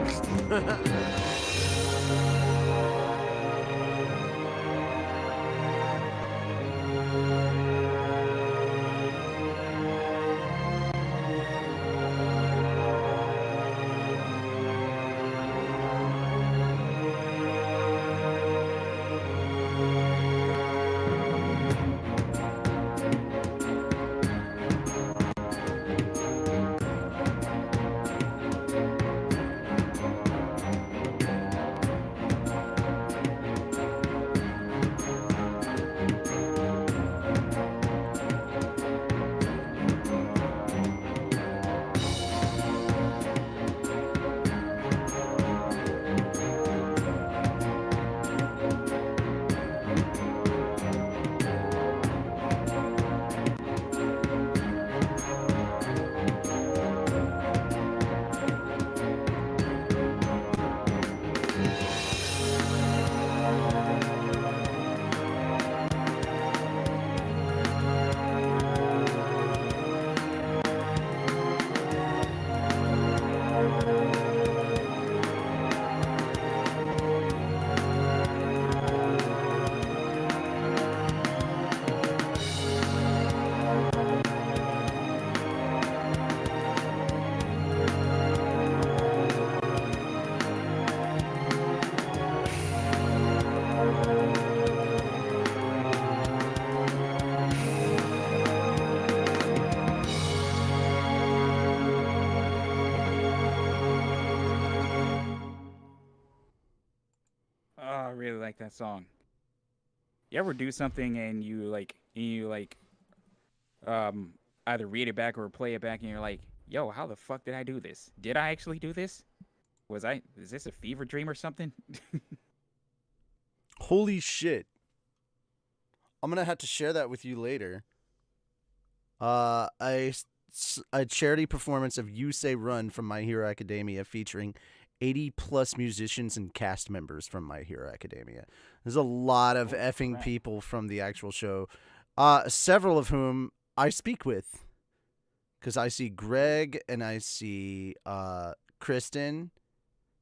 that song. You ever do something and you um either read it back or play it back and you're like, yo, how the fuck did I do this? Did I actually do this? Is this a fever dream or something? Holy shit. I'm gonna have to share that with you later. A charity performance of You Say Run from My Hero Academia featuring 80 plus musicians and cast members from My Hero Academia. There's a lot of effing Crap. people from the actual show, several of whom I speak with. Because I see Greg and I see Kristen.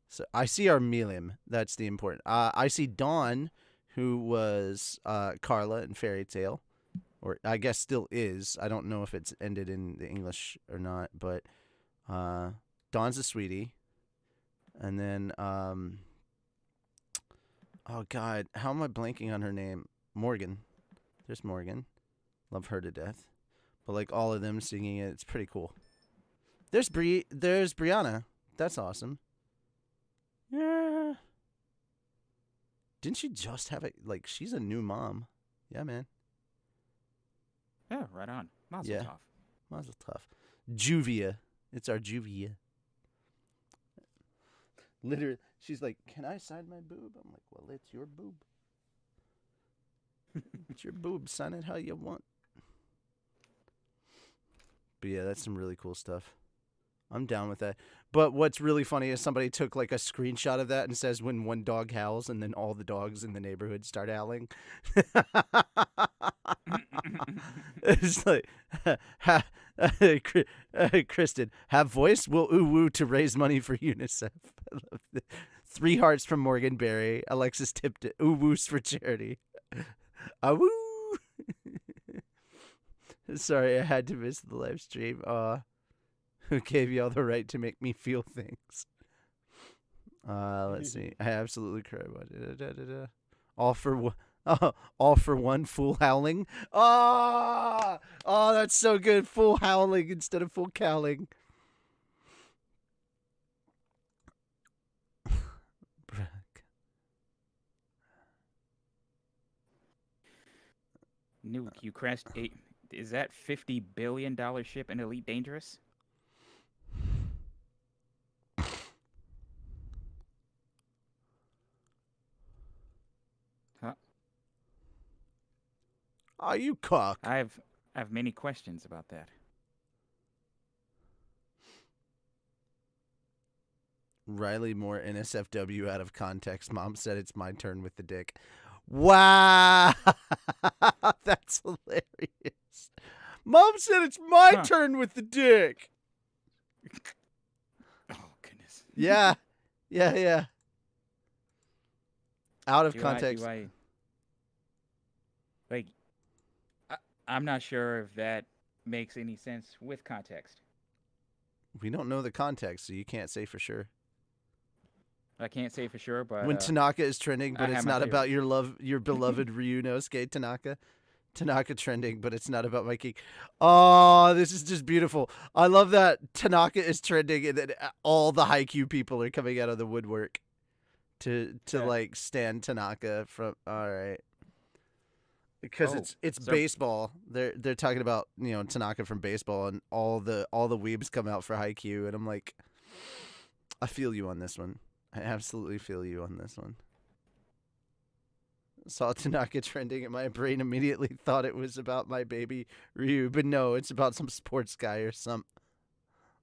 So I see Armelium. That's the important. I see Dawn, who was Carla in Fairy Tale, or I guess still is. I don't know if it's ended in the English or not, but Dawn's a sweetie. And then, oh God, how am I blanking on her name? Morgan. There's Morgan. Love her to death. But like all of them singing it, it's pretty cool. There's Brianna. That's awesome. Yeah. Didn't she just have it? Like, she's a new mom. Yeah, man. Yeah, right on. Mazel Yeah. tov. Mazel tov. Juvia. It's our Juvia. Literally, she's like, "Can I sign my boob?" I'm like, "Well, it's your boob. It's your boob. Sign it how you want." But yeah, that's some really cool stuff. I'm down with that. But what's really funny is somebody took like a screenshot of that and says when one dog howls and then all the dogs in the neighborhood start howling. It's like, Kristen, have voice, will ooh woo to raise money for UNICEF. I love that. 3 hearts from Morgan Berry. Alexis tipped it. Ooh woos for charity. Ah woo. Sorry, I had to miss the live stream. Who gave you all the right to make me feel things? Let's see. I absolutely cried. All for one. All for one, full howling. Oh, that's so good. Full howling instead of full cowling. Nuke, you crashed eight. Is that $50 billion ship in Elite Dangerous? Huh? Oh, you cock. I have many questions about that. Riley Moore, NSFW out of context. Mom said it's my turn with the dick. Wow. That's hilarious. Mom said it's my turn with the dick. Oh, goodness. Yeah. Yeah. Out of context. I'm not sure if that makes any sense with context. We don't know the context, so you can't say for sure. I can't say for sure, but when Tanaka is trending, but it's not about your beloved Ryunosuke Tanaka. Tanaka trending, but it's not about my geek. Oh, this is just beautiful. I love that Tanaka is trending, and then all the Haikyuu people are coming out of the woodwork to like stand Tanaka from. All right, because it's baseball. They're talking about Tanaka from baseball, and all the weebs come out for Haikyuu, and I'm like, I feel you on this one. I absolutely feel you on this one. Saw Tanaka trending and my brain immediately thought it was about my baby Ryu, but no, it's about some sports guy or some.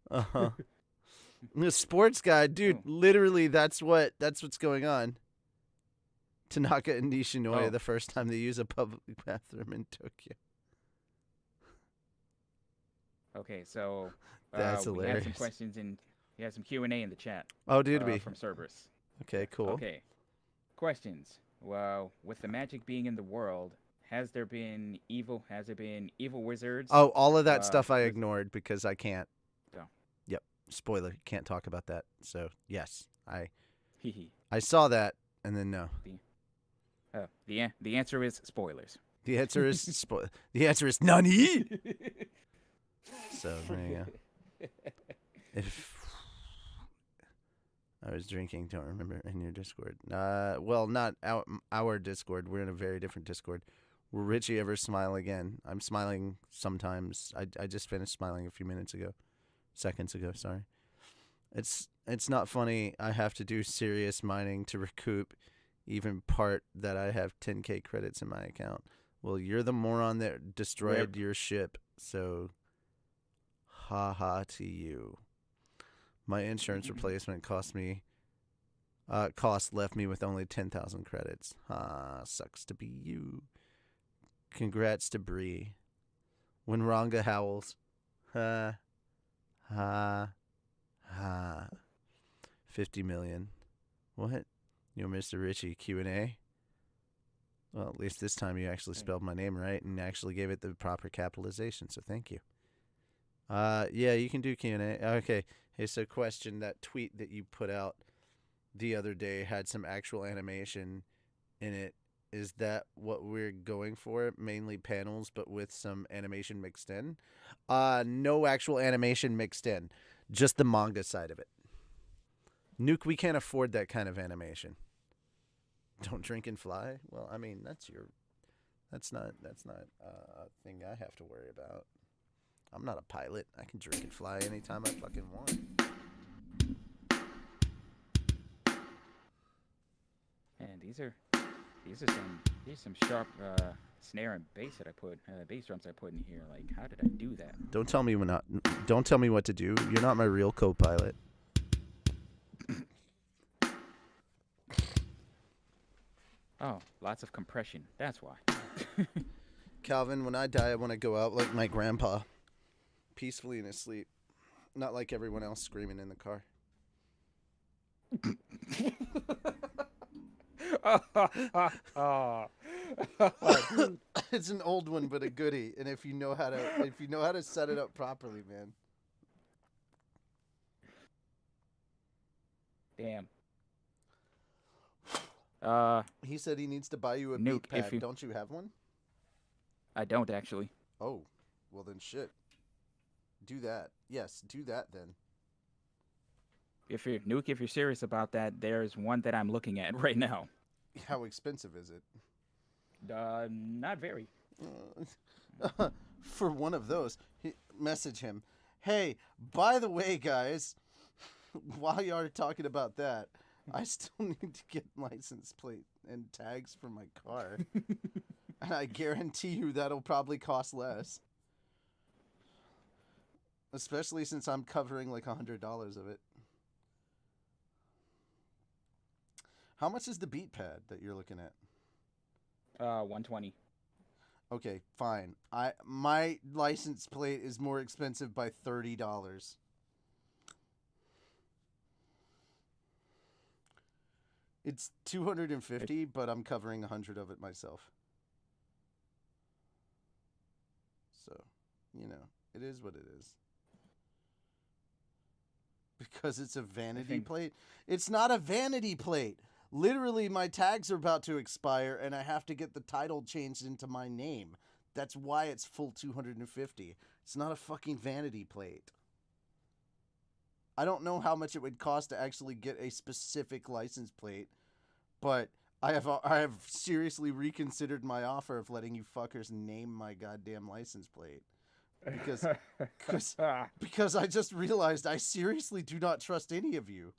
The sports guy, dude. Literally, that's what's going on. Tanaka and Nishinoya, the first time they use a public bathroom in Tokyo. Okay, so that's hilarious. We had some questions and we had some Q&A in the chat. Oh, did we? From Cerberus. Okay, cool. Okay, questions. Well, with the magic being in the world, has there been evil wizards? Oh, all of that stuff I ignored because I can't. Oh. Yep. Spoiler. Can't talk about that. So, yes. I saw that and then no. The answer is spoilers. The answer is the answer is nani? So, there you go. I was drinking. Don't remember in your Discord. Well, not our Discord. We're in a very different Discord. Will Richie ever smile again? I'm smiling sometimes. I just finished smiling a few seconds ago. Sorry. It's not funny. I have to do serious mining to recoup even part that I have 10k credits in my account. Well, you're the moron that destroyed your ship, so ha ha to you. My insurance replacement cost left me with only 10,000 credits. Sucks to be you. Congrats to Bree. When Ranga howls, ha, ha, ha. 50 million. What? You're Mr. Richie, Q&A? Well, at least this time you actually spelled my name right and actually gave it the proper capitalization, so thank you. Yeah, you can do Q&A. Okay. Hey, so question, that tweet that you put out the other day had some actual animation in it. Is that what we're going for? Mainly panels, but with some animation mixed in? No actual animation mixed in. Just the manga side of it. Nuke, we can't afford that kind of animation. Don't drink and fly? Well, I mean, that's not a thing I have to worry about. I'm not a pilot. I can drink and fly anytime I fucking want. Man, these are some sharp snare and bass that I put bass drums I put in here. Like, how did I do that? Don't tell me what to do. You're not my real co-pilot. Oh, lots of compression. That's why. Calvin, when I die, I want to go out like my grandpa, peacefully in his sleep, not like everyone else screaming in the car. It's an old one, but a goodie. And if you know how to set it up properly, man. Damn. He said he needs to buy you a Nuke, beat pad. Don't you have one? I don't actually. Oh, well then shit. Do that. Yes, do that then. If you're serious about that, there's one that I'm looking at right now. How expensive is it? Not very. For one of those, message him. Hey, by the way, guys, while you are talking about that, I still need to get license plate and tags for my car. And I guarantee you that'll probably cost less. Especially since I'm covering like $100 of it. How much is the beat pad that you're looking at? 120. Okay, fine. My license plate is more expensive by $30. It's $250, but I'm covering 100 of it myself. So, it is what it is. Because it's a vanity plate. It's not a vanity plate. Literally, my tags are about to expire, and I have to get the title changed into my name. That's why it's full $250. It's not a fucking vanity plate. I don't know how much it would cost to actually get a specific license plate, but I have seriously reconsidered my offer of letting you fuckers name my goddamn license plate. Because I just realized I seriously do not trust any of you.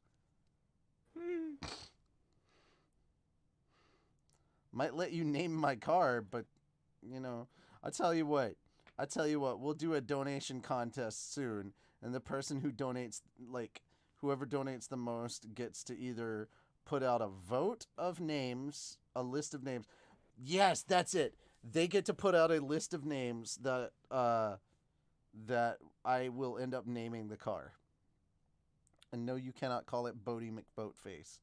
Might let you name my car, but I tell you what, we'll do a donation contest soon, and the person who donates, whoever donates the most gets to either put out a vote of names, a list of names. Yes, that's it. They get to put out a list of names that I will end up naming the car. And no, you cannot call it Bodie McBoatface.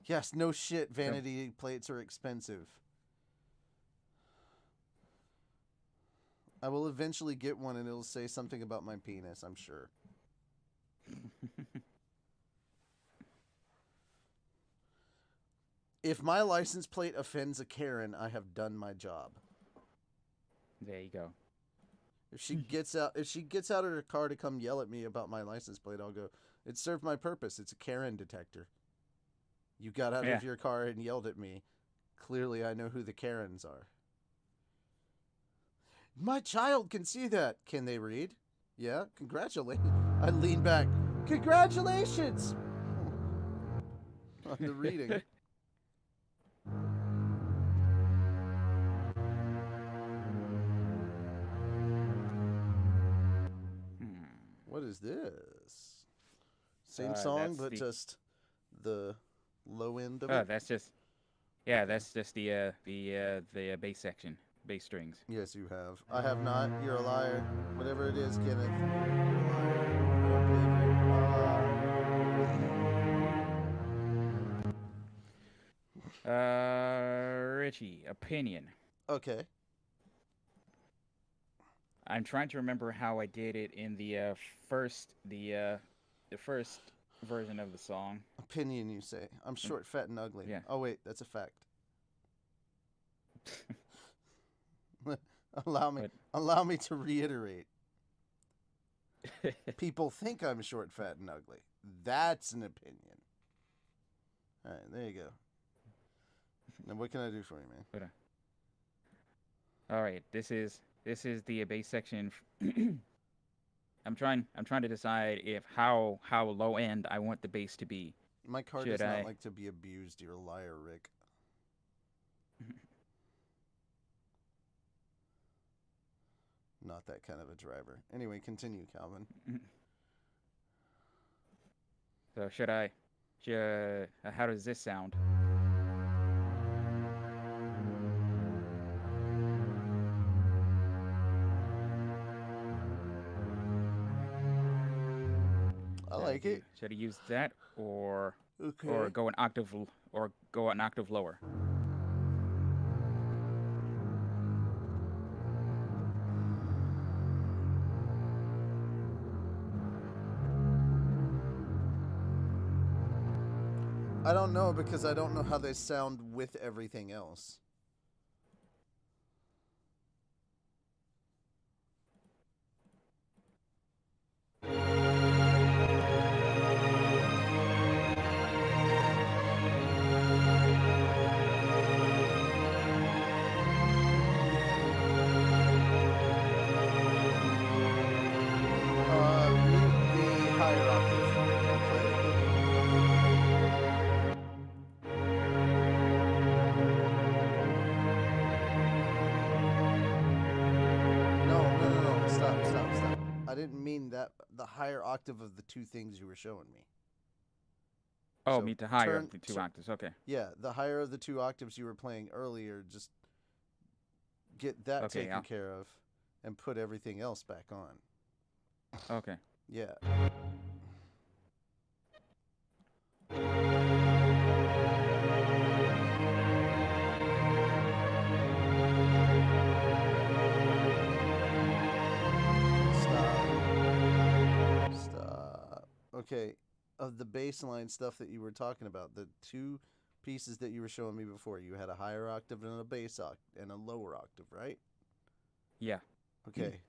Yes, no shit, vanity plates are expensive. I will eventually get one and it'll say something about my penis, I'm sure. If my license plate offends a Karen, I have done my job. There you go. If she gets out of her car to come yell at me about my license plate, I'll go, It served my purpose. It's a Karen detector. You got out Yeah. of your car and yelled at me. Clearly, I know who the Karens are. My child can see that. Can they read? Yeah, congratulations. I lean back. Congratulations! On the reading. What is this? Same song, but just the low end of it? That's just... Yeah, that's just the bass section. Bass strings. Yes, you have. I have not. You're a liar. Whatever it is, Kenneth. Richie, opinion. Okay. I'm trying to remember how I did it in the first version of the song. Opinion, you say. I'm short, fat, and ugly. Yeah. Oh, wait, that's a fact. Allow me to reiterate. People think I'm short, fat, and ugly. That's an opinion. All right, there you go. Now, what can I do for you, man? All right, this is the bass section. I'm trying to decide if how low end I want the bass to be. My car does not like to be abused. You're a liar, Rick. Not that kind of a driver. Anyway, continue, Calvin. So how does this sound? I like it. Should I use that or Okay. go an octave lower? I don't know because I don't know how they sound with everything else. The higher octave. No. Stop. I didn't mean that. The higher octave of the two things you were showing me. Oh, So meet the higher of the two octaves. Okay. Yeah, the higher of the two octaves you were playing earlier, just get that taken care of and put everything else back on. Okay. Yeah. Stop. Okay. Of the baseline stuff that you were talking about, the two pieces that you were showing me before, you had a higher octave and a bass octave and a lower octave, right? Yeah. Okay.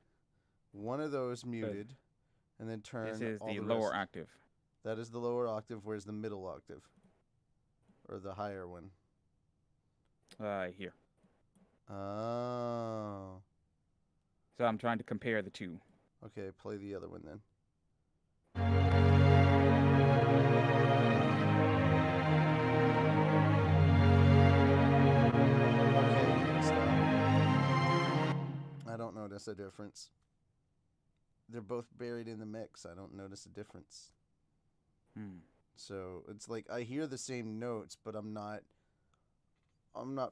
One of those muted, and then turn. This is all the the lower rest. octave. That is the lower octave. Where's the middle octave? Or the higher one? Here. Oh. So I'm trying to compare the two. Okay, play the other one then. Okay, stop. I don't notice a difference. They're both buried in the mix. I don't notice a difference. So it's like I hear the same notes, but I'm not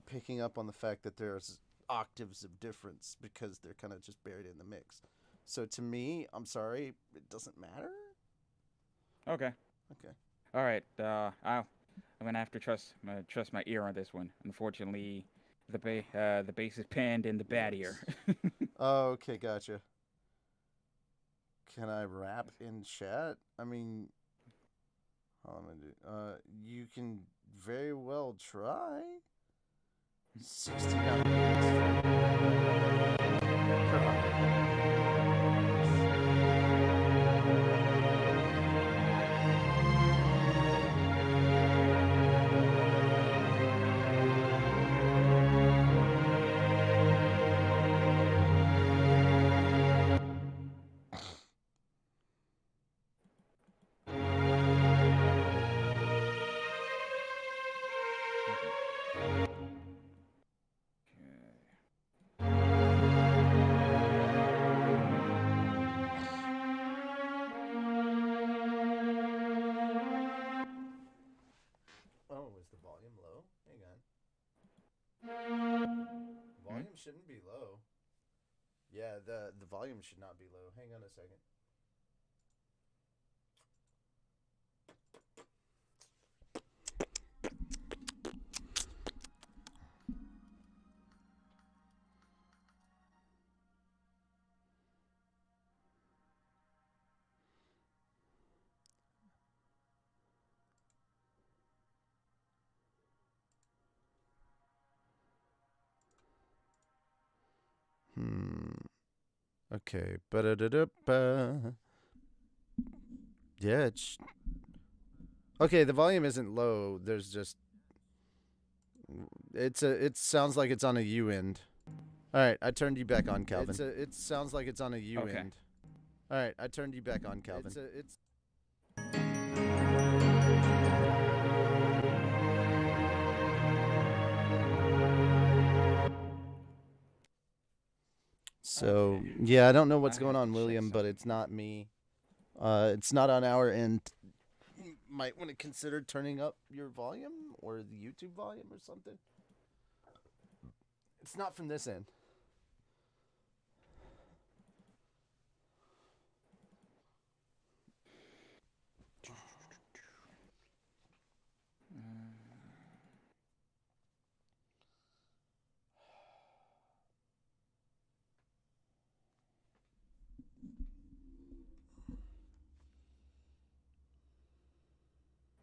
picking up on the fact that there's octaves of difference because they're kind of just buried in the mix. So to me, I'm sorry, it doesn't matter. Okay. All right. I'm gonna have to trust my ear on this one. Unfortunately, the bass is panned in the bad ear. Oh, okay, gotcha. Can I rap in chat? I mean, all I'm gonna do. You can very well try. 69 minutes. Hmm? Volume shouldn't be low. Yeah, the volume should not be low. Hang on a second. Okay. Ba-da-da-da-ba. Yeah. Okay, the volume isn't low. There's just it sounds like it's on a U end. All right, I turned you back on, Calvin. It sounds like it's on a U Okay. end. All right, I turned you back on, Calvin. It's So Okay. yeah, I don't know I what's going have to on, check William, but something it's here. not me. It's not on our end. You might want to consider turning up your volume or the YouTube volume or something. It's not from this end.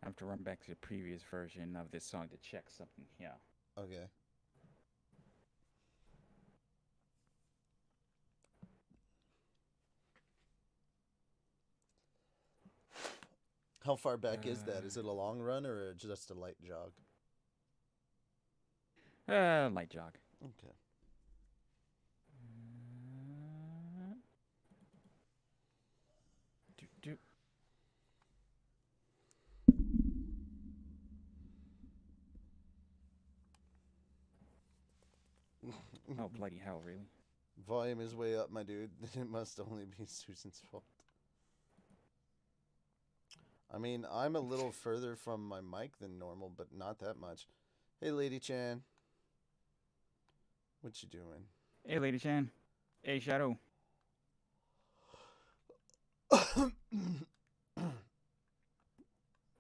I have to run back to the previous version of this song to check something here. Okay. How far back is that? Is it a long run or just a light jog? Light jog. Okay. Do, do. Oh, bloody hell, really? Volume is way up, my dude. It must only be Susan's fault. I mean, I'm a little further from my mic than normal, but not that much. Hey, Lady Chan. What you doing? Hey, Lady Chan. Hey, Shadow.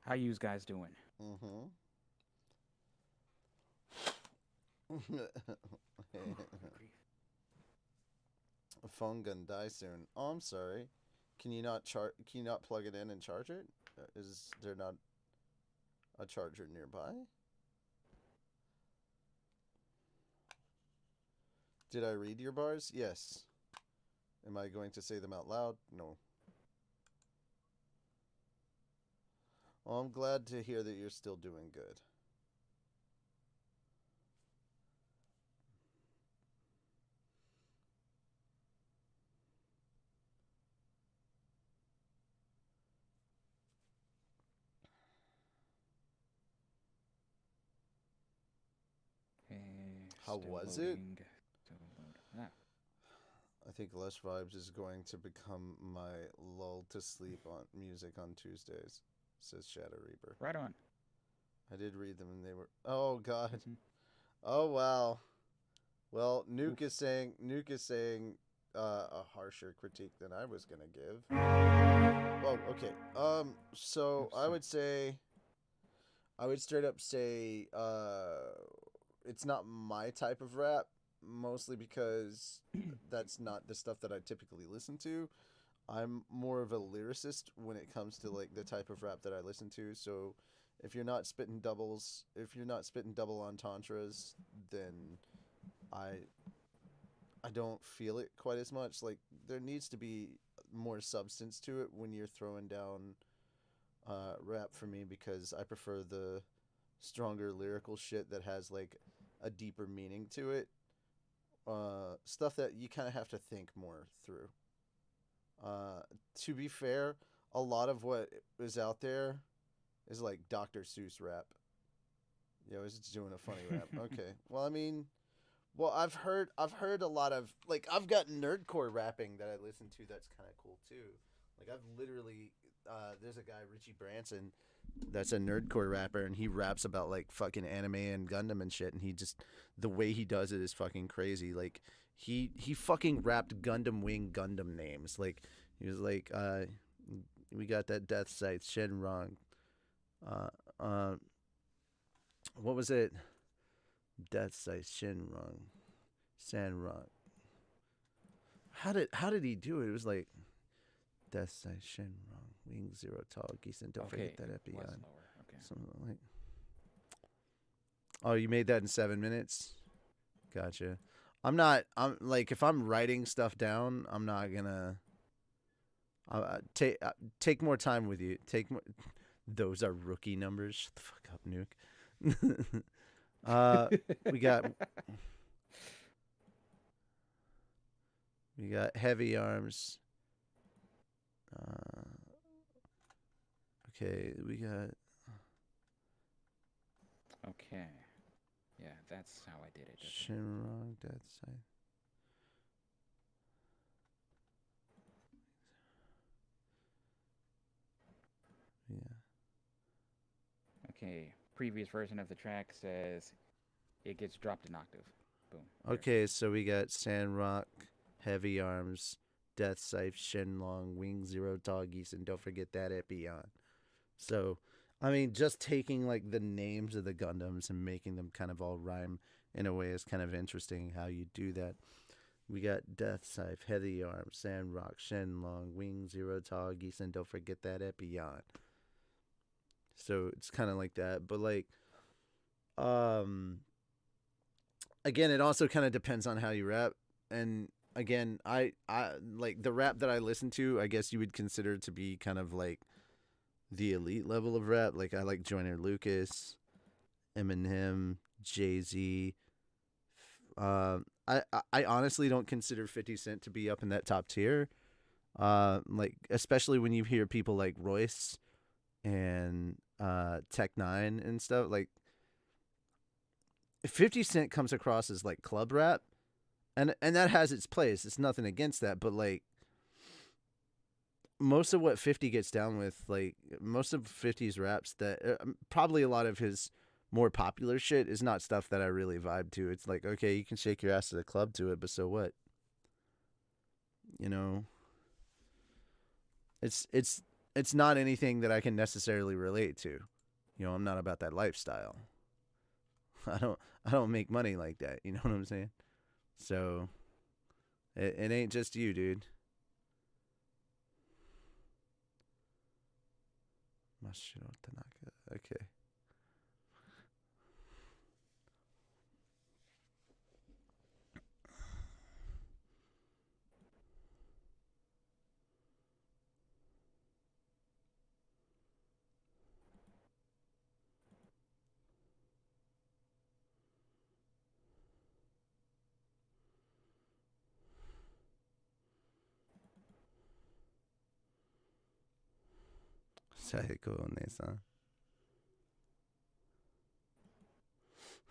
How yous guys doing? Mm-hmm. Good grief. A phone gonna die soon. Oh, I'm sorry. Can you not Can you not plug it in and charge it? Is there not a charger nearby? Did I read your bars? Yes. Am I going to say them out loud? No. Well, I'm glad to hear that you're still doing good. Hey, How still was it? loading. Still loading. Ah, I think Lush Vibes is going to become my lull to sleep on music on Tuesdays, says Shadow Reaper. right on. I did read them and they were. Oh God. Mm-hmm. Oh wow. Well, Oof. Nuke is saying a harsher critique than I was gonna give. Well, okay. So Let's see. I would straight up say it's not my type of rap, mostly because that's not the stuff that I typically listen to. I'm more of a lyricist when it comes to like the type of rap that I listen to. So if you're not spitting double entendres, then I I don't feel it quite as much. Like there needs to be more substance to it when you're throwing down rap for me because I prefer the stronger lyrical shit that has like a deeper meaning to it. Stuff that you kind of have to think more through. Uh, to be fair, a lot of what is out there is like Dr. Seuss rap. Yeah, I was just doing a funny rap. Okay. Well, I mean, well, I've heard a lot of like I've got nerdcore rapping that I listen to that's kind of cool too. Like I've literally there's a guy Richie Branson that's a nerdcore rapper, and he raps about like fucking anime and Gundam and shit, and he just the way he does it is fucking crazy. Like he fucking rapped Gundam Wing Gundam names. Like he was like, we got that Death Sight Shenron. Uh, uh, what was it? Death Sight Shenron, Sandrock. How did he do it? It was like Death Sight Shenron, Wing Zero Tall Geese, and don't Okay, forget that it was Epion. lower. Okay. Something like. Oh, you made that in 7 minutes. Gotcha. I'm not. I'm like if I'm writing stuff down, I'm not gonna take more time with you. Take more. Those are rookie numbers. Shut the fuck up, Nuke. uh, we got we got heavy arms. Uh, okay, we got Okay. Yeah, that's how I did it. Okay. Shinron Dead Side. Yeah. Okay. Previous version of the track says it gets dropped an octave. Boom. There. Okay, so we got Sandrock, Heavy Arms, Death Scythe, Shenlong, Wing Zero Doggies, and don't forget that Epion. So, I mean, just taking like the names of the Gundams and making them kind of all rhyme in a way is kind of interesting how you do that. We got Death Scythe, Heavy Arms, Sandrock, Shenlong, Wing Zero Doggies, and don't forget that Epion. So it's kind of like that, but like, um, again, it also kind of depends on how you rap. And again, I like the rap that I listen to. I guess you would consider to be kind of like the elite level of rap. Like I like Joyner Lucas, Eminem, Jay Z. I honestly don't consider 50 Cent to be up in that top tier. Like especially when you hear people like Royce and Tech Nine and stuff. Like 50 Cent comes across as like club rap, and that has its place. It's nothing against that, but like most of what 50 gets down with, like most of 50's raps that probably a lot of his more popular shit is not stuff that I really vibe to. It's like, okay, you can shake your ass to the club to it, but so what? You know, it's not anything that I can necessarily relate to. You know, I'm not about that lifestyle. I don't make money like that. You know what I'm saying? So it ain't just you, dude. Mashiro Tanaka. Okay. Saiko Nesan.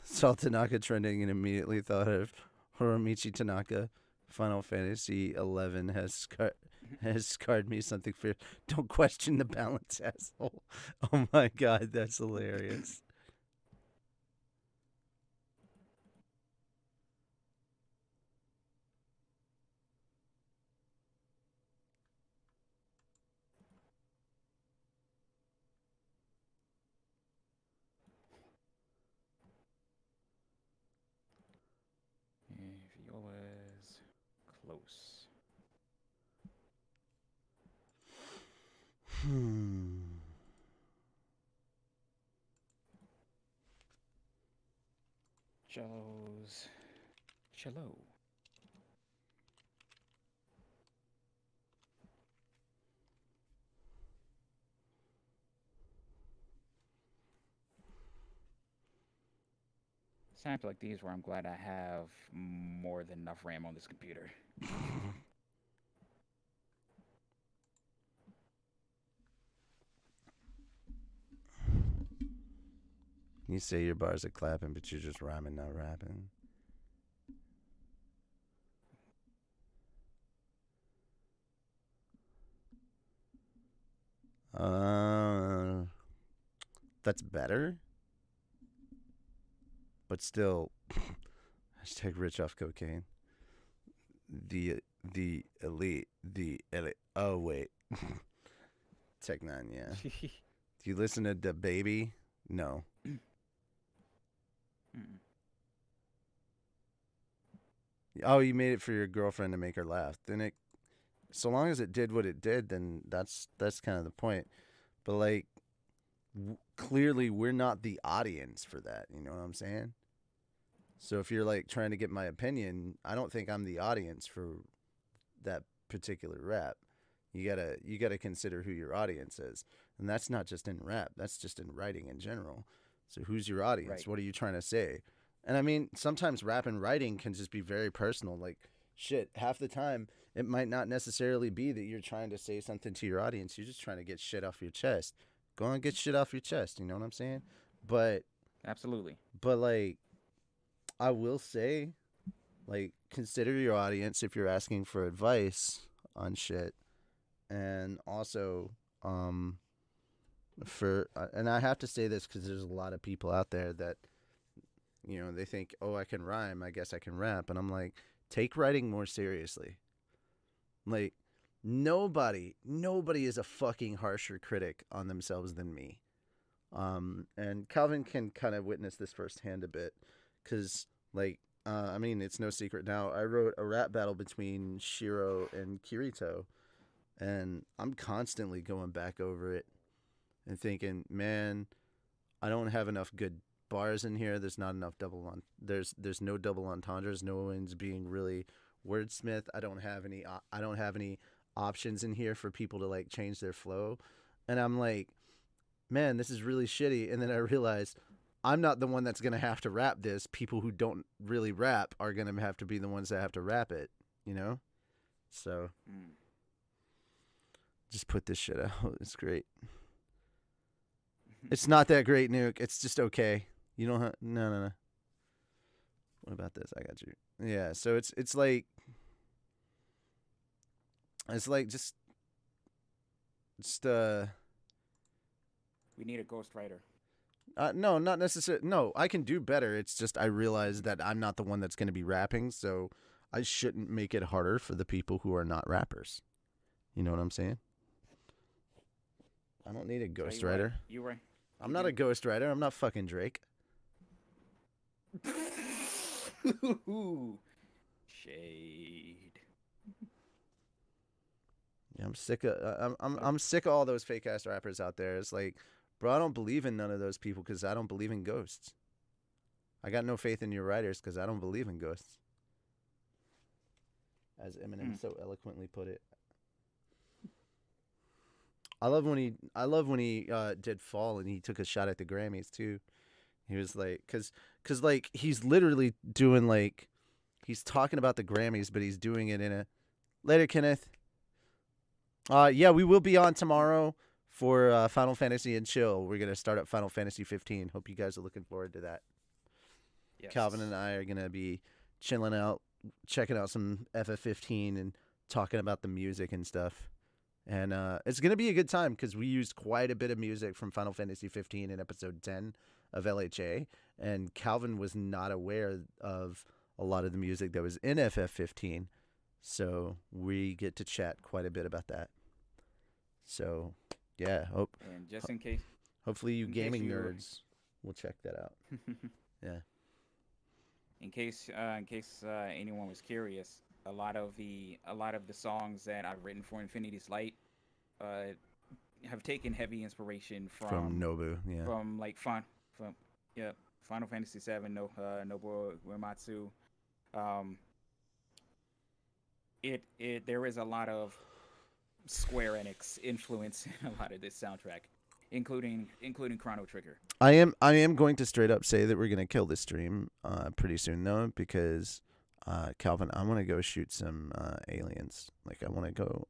Saw Tanaka trending and immediately thought of Horomichi Tanaka. Final Fantasy 11 has scarred me something fierce. Don't question the balance, asshole. Oh my god, that's hilarious. Viola's close. Cello's cello. Times like these where I'm glad I have more than enough RAM on this computer. You say your bars are clapping, but you're just rhyming, not rapping. Uh, that's better, but still, hashtag rich off cocaine. The elite, oh wait, Tech Nine, yeah. Do you listen to the baby? No. Oh, you made it for your girlfriend to make her laugh. Then it, so long as it did what it did, then that's kind of the point. But like, clearly we're not the audience for that. You know what I'm saying? So if you're like trying to get my opinion, I don't think I'm the audience for that particular rap. You gotta consider who your audience is, and that's not just in rap. That's just in writing in general. So who's your audience? Right. What are you trying to say? And I mean, sometimes rap and writing can just be very personal. Like, shit, half the time it might not necessarily be that you're trying to say something to your audience. You're just trying to get shit off your chest. Go and get shit off your chest. You know what I'm saying? But Absolutely. like, I will say, like, consider your audience if you're asking for advice on shit. And also, and I have to say this because there's a lot of people out there that, you know, they think, oh, I can rhyme, I guess I can rap. And I'm like, take writing more seriously. Like, nobody is a fucking harsher critic on themselves than me. And Calvin can kind of witness this firsthand a bit. Because, like, I mean, it's no secret now. I wrote a rap battle between Shiro and Kirito. And I'm constantly going back over it and thinking, man, I don't have enough good bars in here. There's not enough there's no double entendres. No one's being really wordsmith. I don't have any options in here for people to like change their flow. And I'm like, man, this is really shitty. And then I realize I'm not the one that's going to have to rap this. People who don't really rap are going to have to be the ones that have to rap it, you know? So just put this shit out. It's great. It's not that great, Nuke. It's just okay. You don't have... No. What about this? I got you. Yeah, so it's like... It's like just... We need a ghostwriter. No, not necessarily. No, I can do better. It's just I realize that I'm not the one that's going to be rapping, so I shouldn't make it harder for the people who are not rappers. You know what I'm saying? I don't need a ghostwriter. You right. I'm not a ghostwriter. I'm not fucking Drake. Shade. Yeah, I'm sick of I'm sick of all those fake ass rappers out there. It's like, bro, I don't believe in none of those people because I don't believe in ghosts. I got no faith in your writers because I don't believe in ghosts. As Eminem so eloquently put it. I love when he did Fall and he took a shot at the Grammys too. He was like, cause like he's literally doing like, he's talking about the Grammys, but he's doing it in a later, Kenneth. Yeah, we will be on tomorrow for Final Fantasy and Chill. We're gonna start up Final Fantasy 15. Hope you guys are looking forward to that. Yes. Calvin and I are gonna be chilling out, checking out some FF15 and talking about the music and stuff. And it's going to be a good time because we used quite a bit of music from Final Fantasy 15 in episode 10 of LHA. And Calvin was not aware of a lot of the music that was in FF15. So we get to chat quite a bit about that. So, yeah. And just in case. Hopefully you gaming nerds will check that out. Yeah. In case anyone was curious, a lot of the songs that I've written for Infinity's Light have taken heavy inspiration from Nobu, yeah. From Final Fantasy VII, Nobu Uematsu. There is a lot of Square Enix influence in a lot of this soundtrack, including Chrono Trigger. I am going to straight up say that we're gonna kill this stream pretty soon though, because Calvin, I want to go shoot some aliens. Like I want to go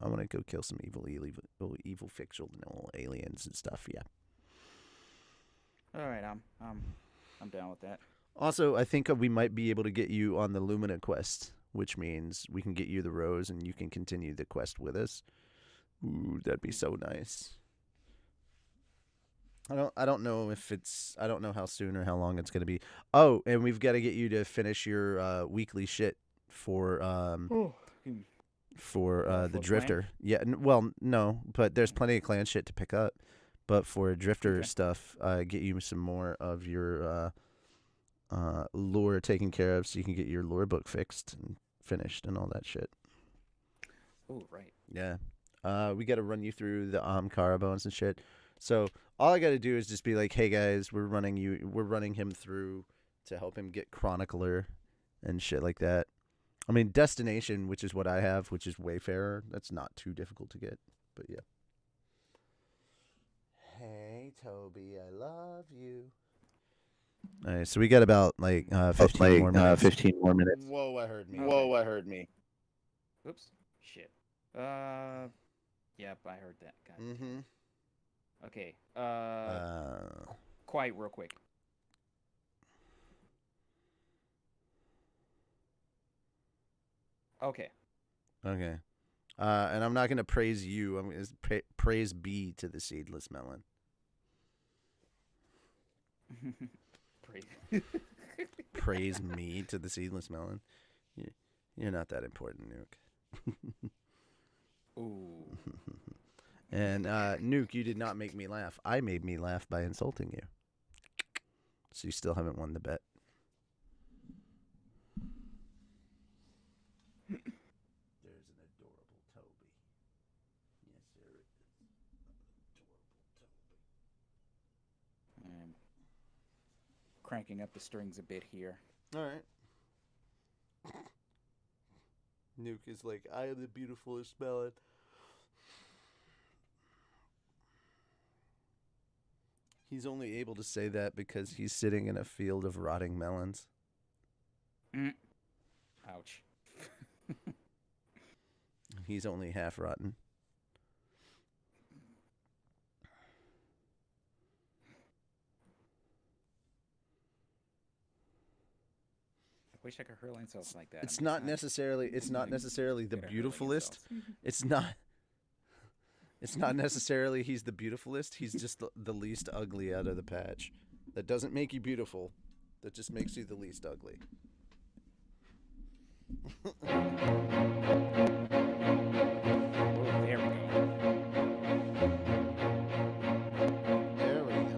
kill some evil fictional aliens and stuff. Yeah. All right, I'm down with that. Also, I think we might be able to get you on the Lumina quest, which means we can get you the rose and you can continue the quest with us. Ooh, that'd be so nice. I don't know if it's I don't know how soon or how long it's gonna be. Oh, and we've got to get you to finish your weekly shit for Oh. Hmm. the For clan. drifter. Yeah, well, no, but there's plenty of clan shit to pick up. But for drifter Okay. stuff, get you some more of your lore taken care of, so you can get your lore book fixed and finished and all that shit. Oh, right. Yeah. We got to run you through the Kara bones and shit. So all I got to do is just be like, "Hey guys, we're running him through to help him get chronicler and shit like that." I mean, destination, which is what I have, which is Wayfarer. That's not too difficult to get, but yeah. Hey Toby, I love you. All right, so we got about like 15 more minutes. 15 more minutes. Whoa, I heard me. Okay. Whoa, I heard me. Oops. Shit. Yep, I heard that. God. Mm-hmm. Okay. Quiet real quick. Okay. Okay. And I'm not gonna praise you. I'm gonna praise B to the seedless melon. Praise. Praise me to the seedless melon. You're not that important, Nuke. Ooh. And Nuke, you did not make me laugh. I made me laugh by insulting you. So you still haven't won the bet. There's an adorable Toby. Yes, there is. Adorable Toby. I'm cranking up the strings a bit here. All right. Nuke is like, I am the beautifulest melon. He's only able to say that because he's sitting in a field of rotting melons. Ouch. He's only half rotten. I wish I could hurl insults like that. It's not necessarily the good at hurling beautifulest. insults. It's not necessarily he's the beautifulest. He's just the least ugly out of the patch. That doesn't make you beautiful. That just makes you the least ugly. Oh, there we go. There we go.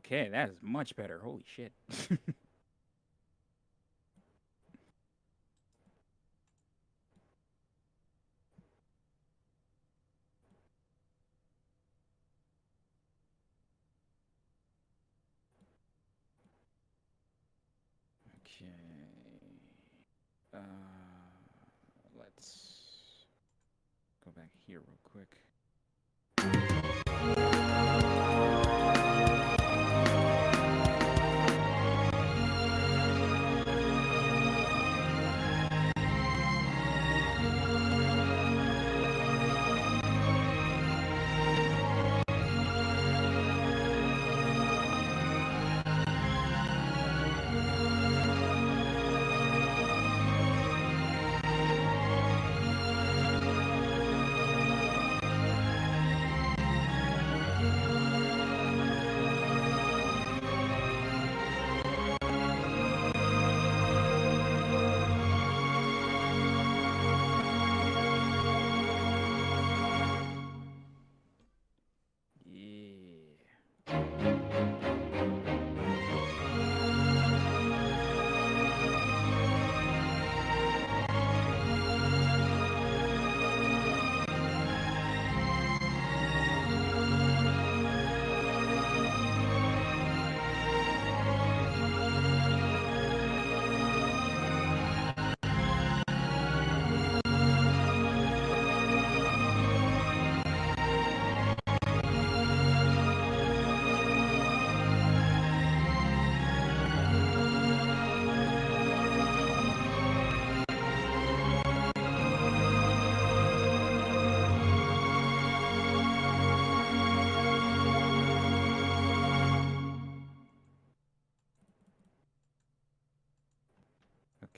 Okay, that is much better. Holy shit. Okay. Uh, let's go back here real quick. Yeah.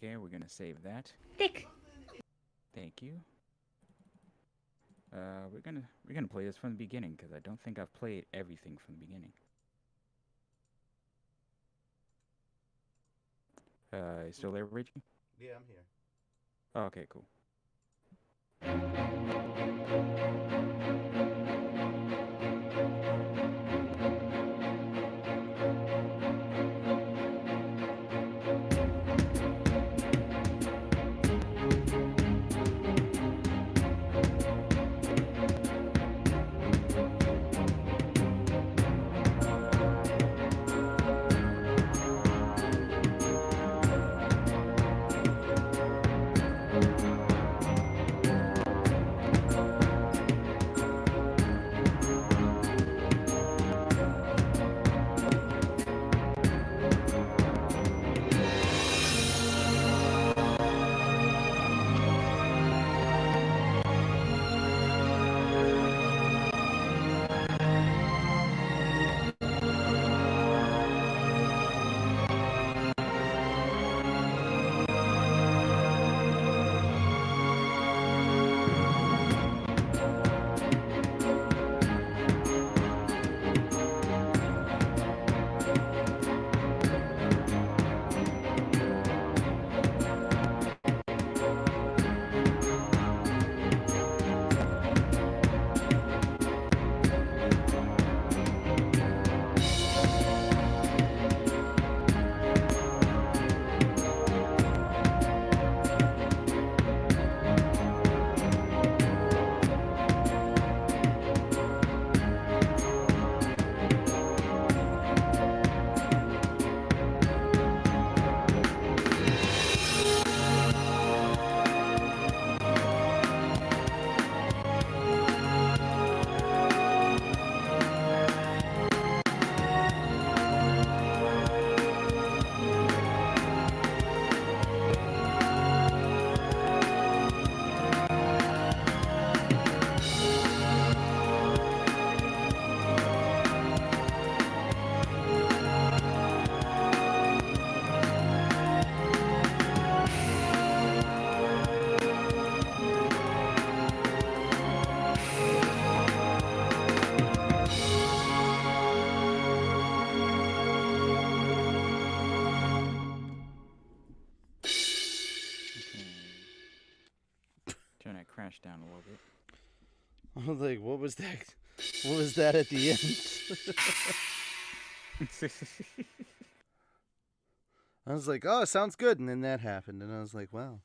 Okay, we're gonna save that. Dick. Thank you. We're gonna play this from the beginning because I don't think I've played everything from the beginning. You still there, Richie? Yeah, I'm here. Oh, okay, cool. Turn that crash down a little bit. I was like, what was that? What was that at the end? I was like, oh, sounds good. And then that happened. And I was like, wow,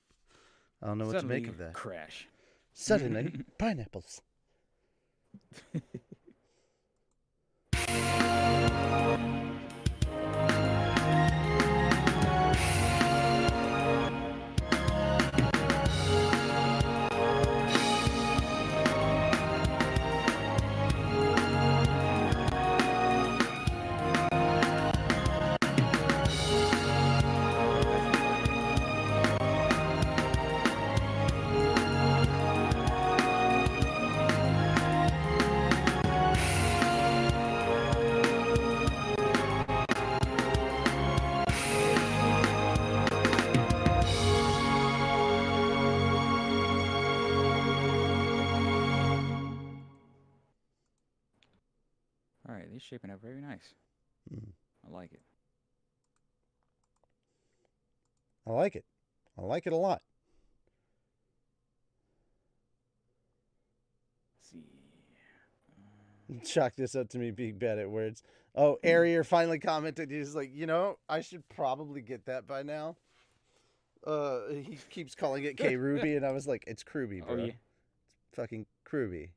I don't know what to make of that. Crash. Suddenly, pineapples. All right, they're shaping up very nice. Mm. I like it. I like it. I like it a lot. Let's see. Chalk this up to me being bad at words. Oh, Arier finally commented. He's like, I should probably get that by now. He keeps calling it K Ruby, and I was like, it's Kruby, bro. Oh, yeah. It's fucking Kruby.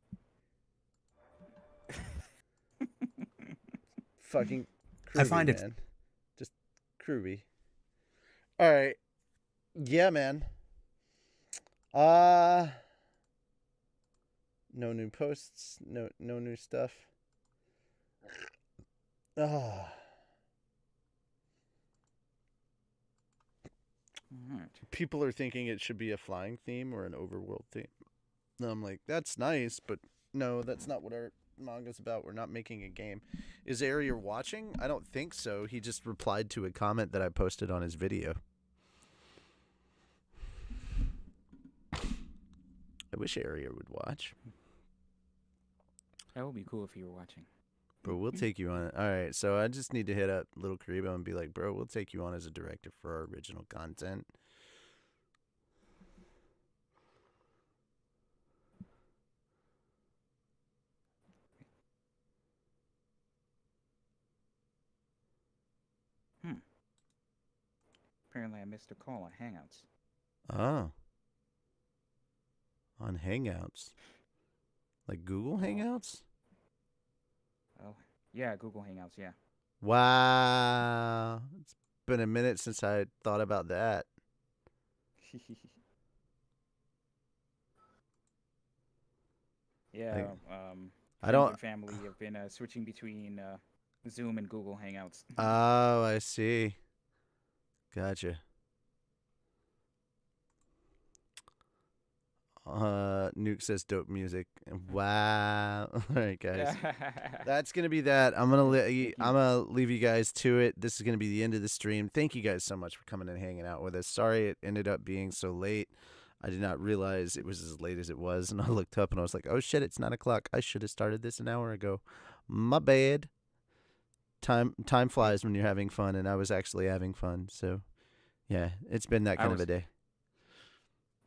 Fucking Kruby, I find it. man. Just Kruby. All right. Yeah, man. No new posts. No new stuff. Ah. All right. People are thinking it should be a flying theme or an overworld theme. And I'm like, that's nice, but no, that's not what our manga's about. We're not making a game. Is Arier watching? I don't think so. He just replied to a comment that I posted on his video. I wish Arier would watch. That would be cool if you were watching. Bro, we'll take you on it. All right, so I just need to hit up Little Karibo and be like, bro, we'll take you on as a director for our original content. Apparently, I missed a call on Hangouts. Oh. On Hangouts. Like Google Hangouts? Oh, yeah, Google Hangouts, yeah. Wow. It's been a minute since I thought about that. Yeah, Like, I friends don't. and family have been switching between Zoom and Google Hangouts. Oh, I see. Gotcha. Nuke says dope music. Wow. All right, guys. That's gonna be that. I'm gonna leave you guys to it. This is gonna be the end of the stream. Thank you guys so much for coming and hanging out with us. Sorry it ended up being so late. I did not realize it was as late as it was, and I looked up and I was like, oh shit, it's 9:00. I should have started this an hour ago. My bad. Time flies when you're having fun, and I was actually having fun. So yeah, it's been that kind of a day.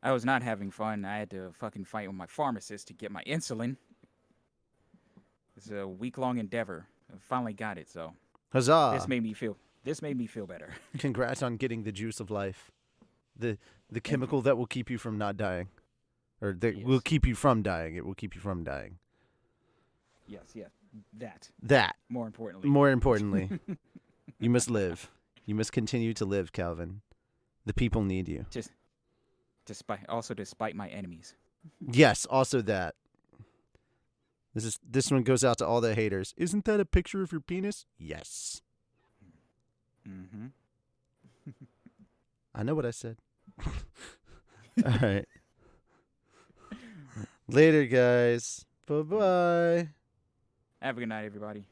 I was not having fun. I had to fucking fight with my pharmacist to get my insulin. It's a week-long endeavor. I finally got it, so Huzzah! This made me feel better. Congrats on getting the juice of life. The chemical that will keep you from not dying. Or that will keep you from dying. It will keep you from dying. Yes. That. More importantly, you must live. You must continue to live, Calvin. The people need you. Despite my enemies. Yes, also that. This one goes out to all the haters. Isn't that a picture of your penis? Yes. Mm-hmm. I know what I said. All right. Later, guys. Bye-bye. Have a good night, everybody.